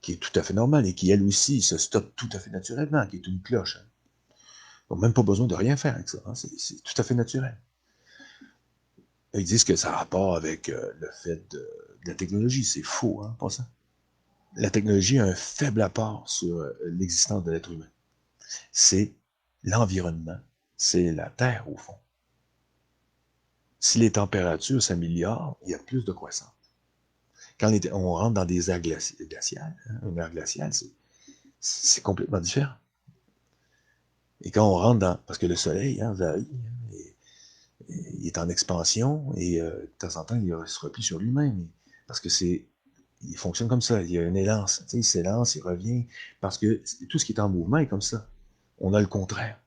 est tout à fait normale et qui, elle aussi, se stoppe tout à fait naturellement, qui est une cloche. Hein. Donc, même pas besoin de rien faire avec ça. Hein. C'est tout à fait naturel. Ils disent que ça a rapport avec le fait de la technologie. C'est faux, hein, pas ça. La technologie a un faible apport sur l'existence de l'être humain. C'est l'environnement, c'est la Terre, au fond. Si les températures s'améliorent, il y a plus de croissance. Quand on rentre dans des aires glaciales, hein, une aire glaciale, c'est complètement différent. Et quand on rentre dans... Parce que le soleil, hein, varie, hein, il est en expansion, et de temps en temps, il se replie sur lui-même. Parce que il fonctionne comme ça, il y a une élance. Il s'élance, il revient, parce que tout ce qui est en mouvement est comme ça. On a le contraire.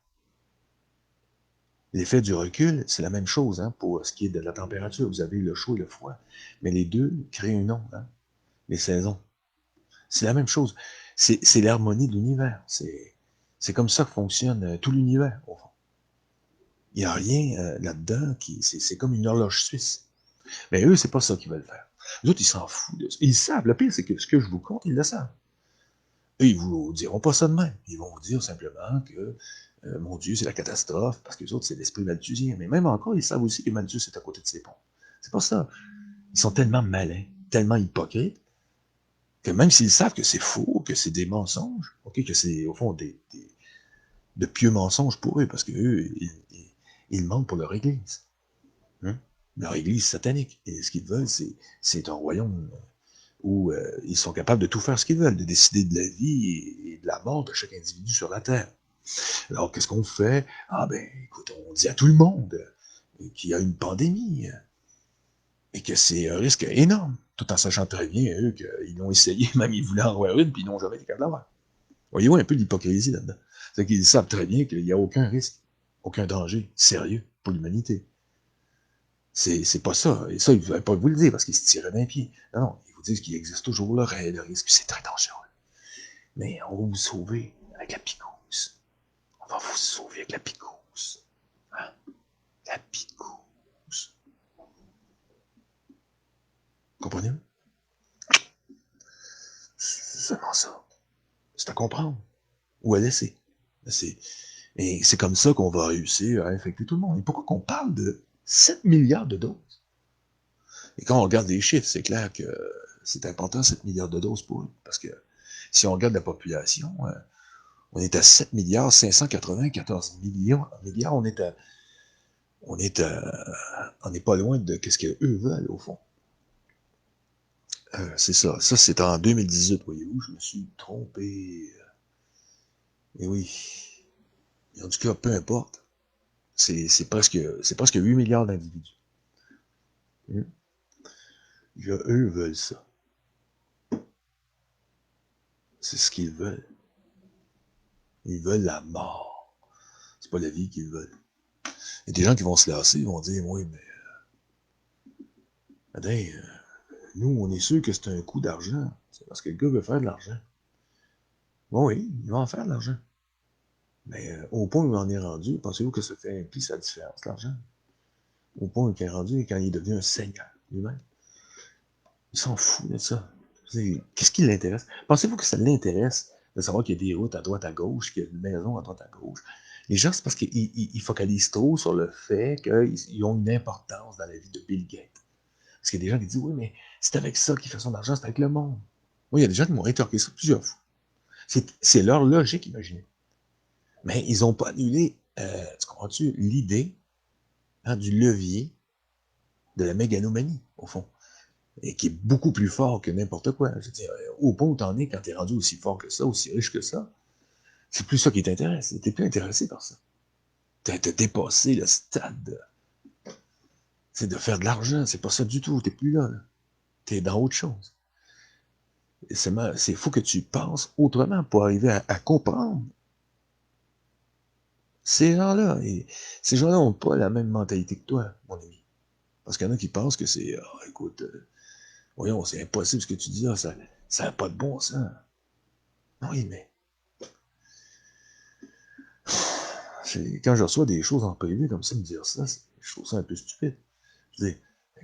L'effet du recul, c'est la même chose hein, pour ce qui est de la température. Vous avez le chaud et le froid. Mais les deux créent une onde, hein, les saisons. C'est la même chose. C'est l'harmonie de l'univers. C'est comme ça que fonctionne tout l'univers, au fond. Il n'y a rien là-dedans c'est comme une horloge suisse. Mais eux, c'est pas ça qu'ils veulent faire. Les autres, ils s'en foutent de ça. Ils savent. Le pire, c'est que ce que je vous compte, ils le savent. Eux, ils vous diront pas ça de même. Ils vont vous dire simplement que mon Dieu, c'est la catastrophe, parce que les autres, c'est l'esprit malthusien. Mais même encore, ils savent aussi que Malthus est à côté de ses ponts. C'est pas ça. Ils sont tellement malins, tellement hypocrites, que même s'ils savent que c'est faux, que c'est des mensonges, okay, que c'est au fond de pieux mensonges pour eux, parce qu'eux, ils mentent pour leur église. Hein? Leur église satanique. Et ce qu'ils veulent, c'est un royaume où ils sont capables de tout faire ce qu'ils veulent, de décider de la vie et de la mort de chaque individu sur la Terre. Alors, qu'est-ce qu'on fait? Ah ben, écoute, on dit à tout le monde qu'il y a une pandémie et que c'est un risque énorme, tout en sachant très bien, eux, qu'ils l'ont essayé, même ils voulaient en avoir une, puis ils n'ont jamais été capables d'avoir. Voyez-vous un peu l'hypocrisie là-dedans? C'est qu'ils savent très bien qu'il n'y a aucun risque, aucun danger sérieux pour l'humanité. C'est pas ça. Et ça, ils ne veulent pas vous le dire parce qu'ils se tirent d'un pied. Non, non, ils vous disent qu'il existe toujours le risque, c'est très dangereux. Mais on va vous sauver avec la picouse. On va vous sauver avec la picouse. Hein? La picouse. Comprenez-vous? C'est seulement ça. C'est à comprendre ou à laisser. Et c'est comme ça qu'on va réussir à infecter tout le monde. Et pourquoi qu'on parle de 7 milliards de doses? Et quand on regarde les chiffres, c'est clair que c'est important, 7 milliards de doses pour eux. Parce que si on regarde la population, on est à 7 milliards 594 milliards. On n'est pas loin de ce qu'eux veulent, au fond. C'est ça. Ça, c'est en 2018, voyez-vous. Je me suis trompé. Et oui. En tout cas, peu importe. C'est presque 8 milliards d'individus. Eux veulent ça. C'est ce qu'ils veulent. Ils veulent la mort. C'est pas la vie qu'ils veulent. Il y a des gens qui vont se lasser, ils vont dire, oui, mais attends, nous, on est sûr que c'est un coup d'argent. C'est parce que le gars veut faire de l'argent. Bon, oui, il va en faire de l'argent. Mais au point où il en est rendu, pensez-vous que ça fait plus sa différence, l'argent? Au point où il est rendu quand il est devenu un seigneur lui-même. Il s'en fout de ça. Qu'est-ce qui l'intéresse? Pensez-vous que ça l'intéresse de savoir qu'il y a des routes à droite à gauche, qu'il y a une maison à droite à gauche? Les gens, c'est parce qu'ils focalisent trop sur le fait qu'ils ont une importance dans la vie de Bill Gates. Parce qu'il y a des gens qui disent, oui, mais c'est avec ça qu'il fait son argent, c'est avec le monde. Oui, il y a des gens qui m'ont rétorqué ça plusieurs fois. C'est leur logique, imaginez. Mais ils n'ont pas annulé, tu comprends-tu, l'idée du levier de la mégalomanie, au fond. Et qui est beaucoup plus fort que n'importe quoi. Je veux dire, au point où t'en es quand t'es rendu aussi fort que ça, aussi riche que ça, c'est plus ça qui t'intéresse. T'es plus intéressé par ça. T'as dépassé le stade. C'est de faire de l'argent. C'est pas ça du tout. T'es plus là. T'es dans autre chose. C'est fou que tu penses autrement pour arriver à comprendre ces gens-là. Et ces gens-là n'ont pas la même mentalité que toi, mon ami. Parce qu'il y en a qui pensent que c'est, écoute, voyons, c'est impossible ce que tu dis là, ça n'a pas de bon sens. Oui, mais quand je reçois des choses en privé comme ça, me dire ça, je trouve ça un peu stupide. Je dis,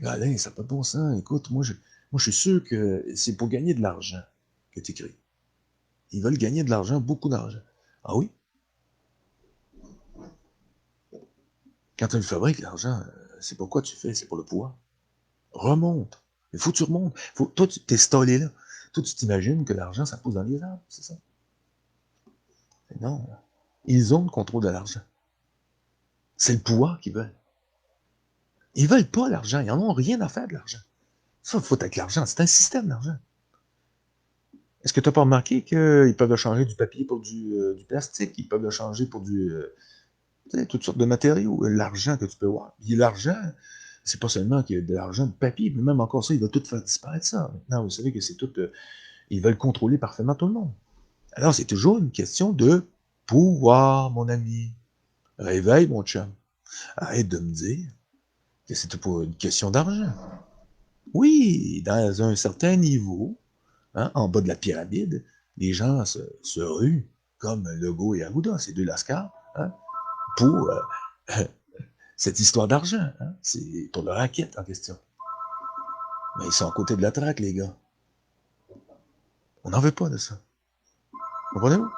Alain, ça n'a pas de bon sens. Écoute, moi, je suis sûr que c'est pour gagner de l'argent que tu écris. Ils veulent gagner de l'argent, beaucoup d'argent. Ah oui? Quand tu le fabriques, l'argent, c'est pourquoi tu fais, c'est pour le pouvoir. Remonte. Il faut que tu remontes. Toi, tu t'es stallé là. Toi, tu t'imagines que l'argent, ça pousse dans les arbres, c'est ça? Mais non. Ils ont le contrôle de l'argent. C'est le pouvoir qu'ils veulent. Ils veulent pas l'argent. Ils n'en ont rien à faire de l'argent. Ça, il faut avec l'argent. C'est un système d'argent. Est-ce que tu n'as pas remarqué qu'ils peuvent le changer du papier pour du plastique? Ils peuvent le changer pour toutes sortes de matériaux. L'argent que tu peux voir. Puis l'argent, c'est pas seulement qu'il y a de l'argent de papier, mais même encore ça, il va tout faire disparaître ça. Maintenant, vous savez que c'est tout. Ils veulent contrôler parfaitement tout le monde. Alors, c'est toujours une question de pouvoir, mon ami. Réveille, mon chum. Arrête de me dire que c'est pour une question d'argent. Oui, dans un certain niveau, hein, en bas de la pyramide, les gens se ruent comme Legault et Arruda, ces deux lascars, hein, pour cette histoire d'argent. Hein, c'est pour leur raquette en question. Mais ils sont à côté de la traque, les gars. On n'en veut pas de ça. Comprenez-vous?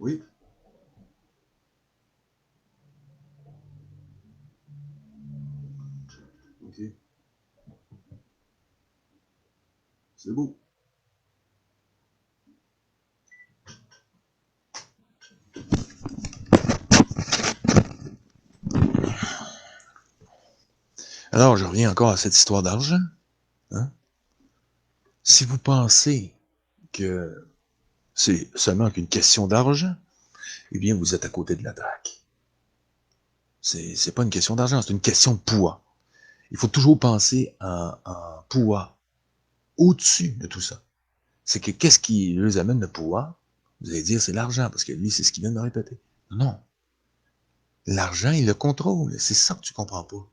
Oui. OK. C'est beau. Alors, je reviens encore à cette histoire d'argent. Hein? Si vous pensez que c'est seulement qu'une question d'argent, eh bien, vous êtes à côté de la traque. C'est pas une question d'argent, c'est une question de poids. Il faut toujours penser en poids au-dessus de tout ça. C'est que qu'est-ce qui les amène le poids? Vous allez dire c'est l'argent, parce que lui, c'est ce qu'il vient de me répéter. Non. L'argent, il le contrôle. C'est ça que tu comprends pas.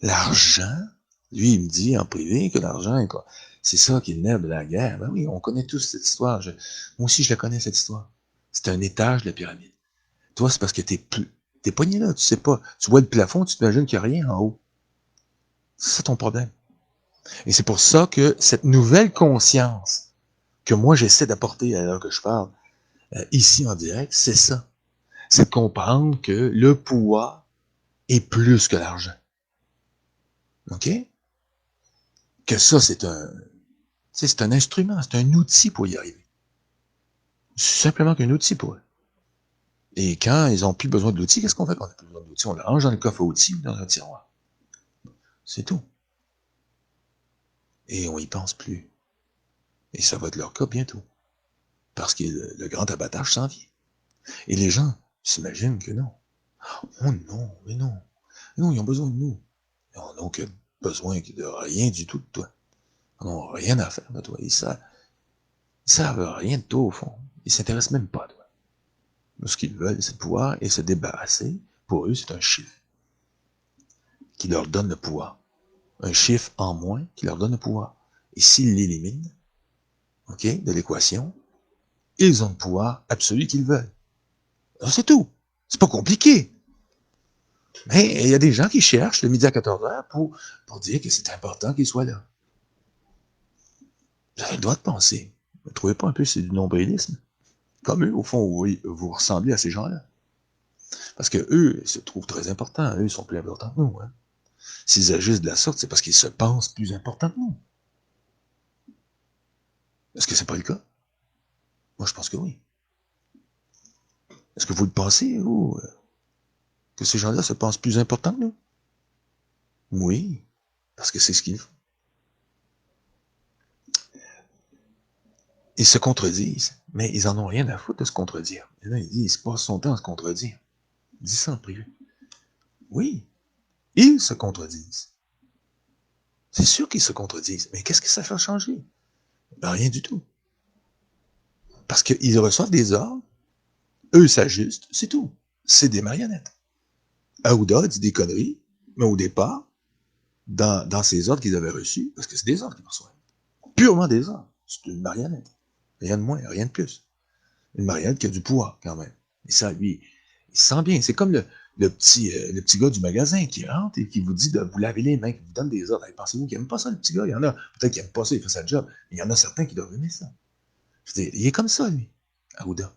L'argent, lui, il me dit en privé que l'argent, c'est ça qui est le nerf de la guerre. Ben oui, on connaît tous cette histoire. Moi aussi, je la connais, cette histoire. C'est un étage de la pyramide. Toi, c'est parce que t'es pogné là, tu sais pas. Tu vois le plafond, tu t'imagines qu'il n'y a rien en haut. C'est ça ton problème. Et c'est pour ça que cette nouvelle conscience que moi, j'essaie d'apporter à l'heure que je parle, ici en direct, c'est ça. C'est de comprendre que le pouvoir est plus que l'argent. OK? Que ça, c'est un instrument, c'est un outil pour y arriver. C'est simplement qu'un outil pour eux. Et quand ils ont plus besoin de l'outil, qu'est-ce qu'on fait quand on n'a plus besoin de l'outil? On le range dans le coffre à outils ou dans un tiroir. C'est tout. Et on y pense plus. Et ça va être leur cas bientôt. Parce que le grand abattage s'en vient. Et les gens s'imaginent que non. Oh non, mais non. Non, ils ont besoin de nous. Ils n'ont que besoin de rien du tout de toi. Ils n'ont rien à faire de toi. Ils savent rien de toi au fond. Ils s'intéressent même pas à toi. Ce qu'ils veulent, c'est pouvoir et se débarrasser. Pour eux, c'est un chiffre qui leur donne le pouvoir. Un chiffre en moins qui leur donne le pouvoir. Et s'ils l'éliminent, OK, de l'équation, ils ont le pouvoir absolu qu'ils veulent. C'est tout. C'est pas compliqué. Mais il y a des gens qui cherchent le midi à 14h pour dire que c'est important qu'ils soient là. Vous avez le droit de penser. Vous ne trouvez pas un peu c'est du nombrilisme? Comme eux, au fond, vous ressemblez à ces gens-là. Parce que eux, ils se trouvent très importants. Eux, ils sont plus importants que nous. Hein. S'ils agissent de la sorte, c'est parce qu'ils se pensent plus importants que nous. Est-ce que c'est pas le cas? Moi, je pense que oui. Est-ce que vous le pensez, vous, que ces gens-là se pensent plus importants que nous? Oui, parce que c'est ce qu'ils font. Ils se contredisent, mais ils en ont rien à foutre de se contredire. Et là, il dit, il se passe son temps à se contredire. Il dit ça en privé. Oui, ils se contredisent. C'est sûr qu'ils se contredisent, mais qu'est-ce que ça fait changer? Ben, rien du tout. Parce qu'ils reçoivent des ordres, eux s'ajustent, c'est tout. C'est des marionnettes. Aouda dit des conneries, mais au départ, dans ces ordres qu'ils avaient reçus, parce que c'est des ordres qu'ils reçoivent, purement des ordres, c'est une marionnette. Rien de moins, rien de plus. Une marionnette qui a du pouvoir, quand même. Et ça, lui, il se sent bien. C'est comme le petit gars du magasin qui rentre et qui vous dit de vous laver les mains, qui vous donne des ordres. Et pensez-vous qu'il n'aime pas ça, le petit gars? Il y en a, peut-être qu'il n'aime pas ça, il fait sa job, mais il y en a certains qui doivent aimer ça. Je veux dire, il est comme ça, lui, Aouda.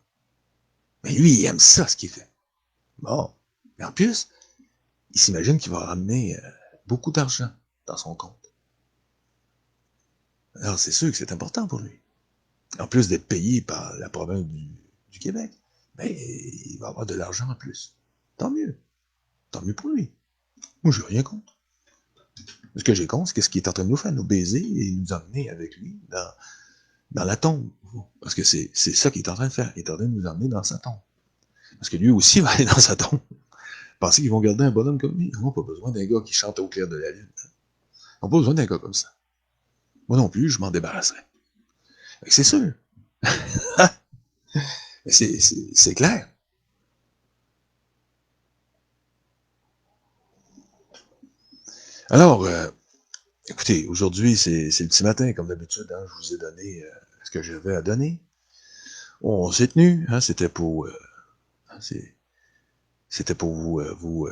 Mais lui, il aime ça, ce qu'il fait. Bon. Mais en plus, il s'imagine qu'il va ramener beaucoup d'argent dans son compte. Alors, c'est sûr que c'est important pour lui. En plus d'être payé par la province du Québec, ben, il va avoir de l'argent en plus. Tant mieux. Tant mieux pour lui. Moi, j'ai rien contre. Ce que j'ai contre, c'est ce qu'il est en train de nous faire, nous baiser et nous emmener avec lui dans la tombe. Parce que c'est ça qu'il est en train de faire. Il est en train de nous emmener dans sa tombe. Parce que lui aussi va aller dans sa tombe. Pensez qu'ils vont garder un bonhomme comme lui? Ils n'ont pas besoin d'un gars qui chante au clair de la lune. Ils n'ont pas besoin d'un gars comme ça. Moi non plus, je m'en débarrasserai. C'est sûr. C'est clair. Alors, écoutez, aujourd'hui, c'est le petit matin, comme d'habitude. Hein, je vous ai donné ce que j'avais à donner. On s'est tenu. Hein, c'était pour vous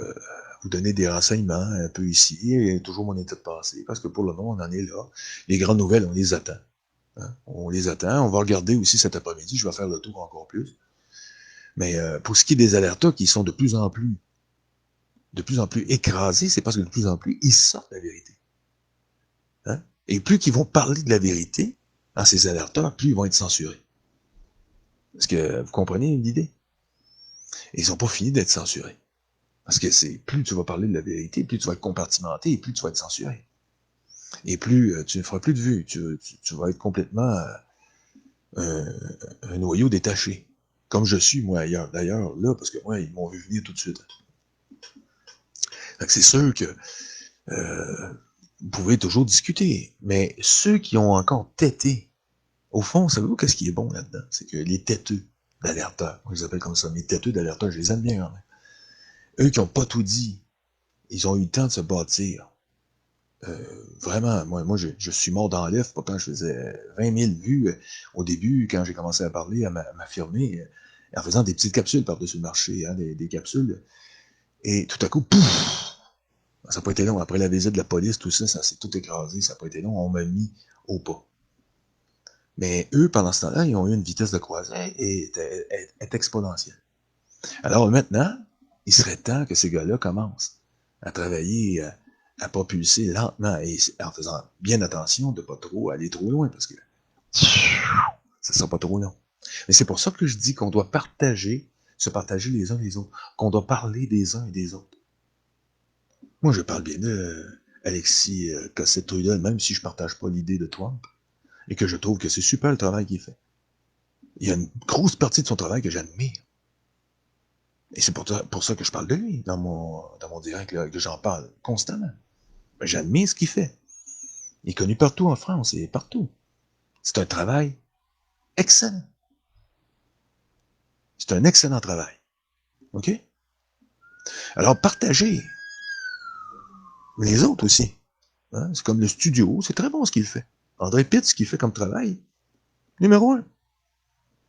donner des renseignements un peu ici, et toujours mon état de pensée, parce que pour le moment, on en est là. Les grandes nouvelles, on les attend. Hein? On les attend. On va regarder aussi cet après-midi. Je vais faire le tour encore plus. Mais pour ce qui est des alertas qui sont de plus en plus écrasés, c'est parce que de plus en plus, ils sortent la vérité. Hein? Et plus qu'ils vont parler de la vérité dans ces alertas, plus ils vont être censurés. Est-ce que vous comprenez l'idée? Et ils n'ont pas fini d'être censurés. Parce que c'est plus tu vas parler de la vérité, plus tu vas être compartimenté, et plus tu vas être censuré. Et plus tu ne feras plus de vues. Tu vas être complètement un noyau détaché. Comme je suis, moi, ailleurs. D'ailleurs, là, parce que moi, ils m'ont vu venir tout de suite. C'est sûr que vous pouvez toujours discuter. Mais ceux qui ont encore têté, au fond, savez-vous qu'est-ce qui est bon là-dedans? C'est que les têteux d'alerteurs, moi je les appelle comme ça, mes têteux d'alerteurs, je les aime bien quand même. Eux qui n'ont pas tout dit, ils ont eu le temps de se bâtir. Vraiment, moi je suis mort dans l'œuf, pourtant je faisais 20 000 vues au début, quand j'ai commencé à parler, à m'affirmer, en faisant des petites capsules par-dessus le marché, hein, des capsules, et tout à coup, pouf! Ça n'a pas été long, après la visite de la police, tout ça, ça s'est tout écrasé, ça n'a pas été long, on m'a mis au pas. Mais eux, pendant ce temps-là, ils ont eu une vitesse de croisière et est exponentielle. Alors maintenant, il serait temps que ces gars-là commencent à travailler, à propulser lentement et en faisant bien attention de ne pas trop aller trop loin parce que ça ne sera pas trop long. Mais c'est pour ça que je dis qu'on doit se partager les uns les autres, qu'on doit parler des uns et des autres. Moi, je parle bien de Alexis Cossette-Trudel, même si je ne partage pas l'idée de Trump et que je trouve que c'est super le travail qu'il fait. Il y a une grosse partie de son travail que j'admire. Et c'est pour ça que je parle de lui dans mon direct, là, que j'en parle constamment. J'admire ce qu'il fait. Il est connu partout en France et partout. C'est un travail excellent. C'est un excellent travail. OK? Alors, partagez les autres aussi. Hein? C'est comme le studio, c'est très bon ce qu'il fait. André Pitt, ce qu'il fait comme travail, numéro 1.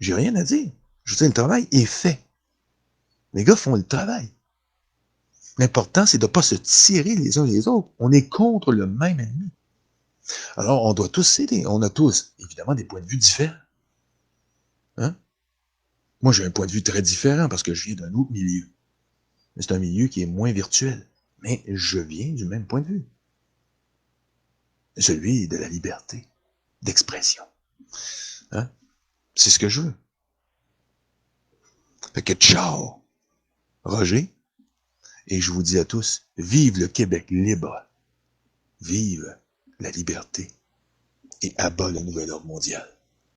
J'ai rien à dire. Je sais, le travail est fait. Les gars font le travail. L'important, c'est de ne pas se tirer les uns les autres. On est contre le même ennemi. Alors, on doit tous s'aider. On a tous, évidemment, des points de vue différents. Hein? Moi, j'ai un point de vue très différent parce que je viens d'un autre milieu. C'est un milieu qui est moins virtuel. Mais je viens du même point de vue. Celui de la liberté d'expression. Hein? C'est ce que je veux. Fait que ciao, Roger. Et je vous dis à tous, vive le Québec libre. Vive la liberté. Et abat le nouvel ordre mondial.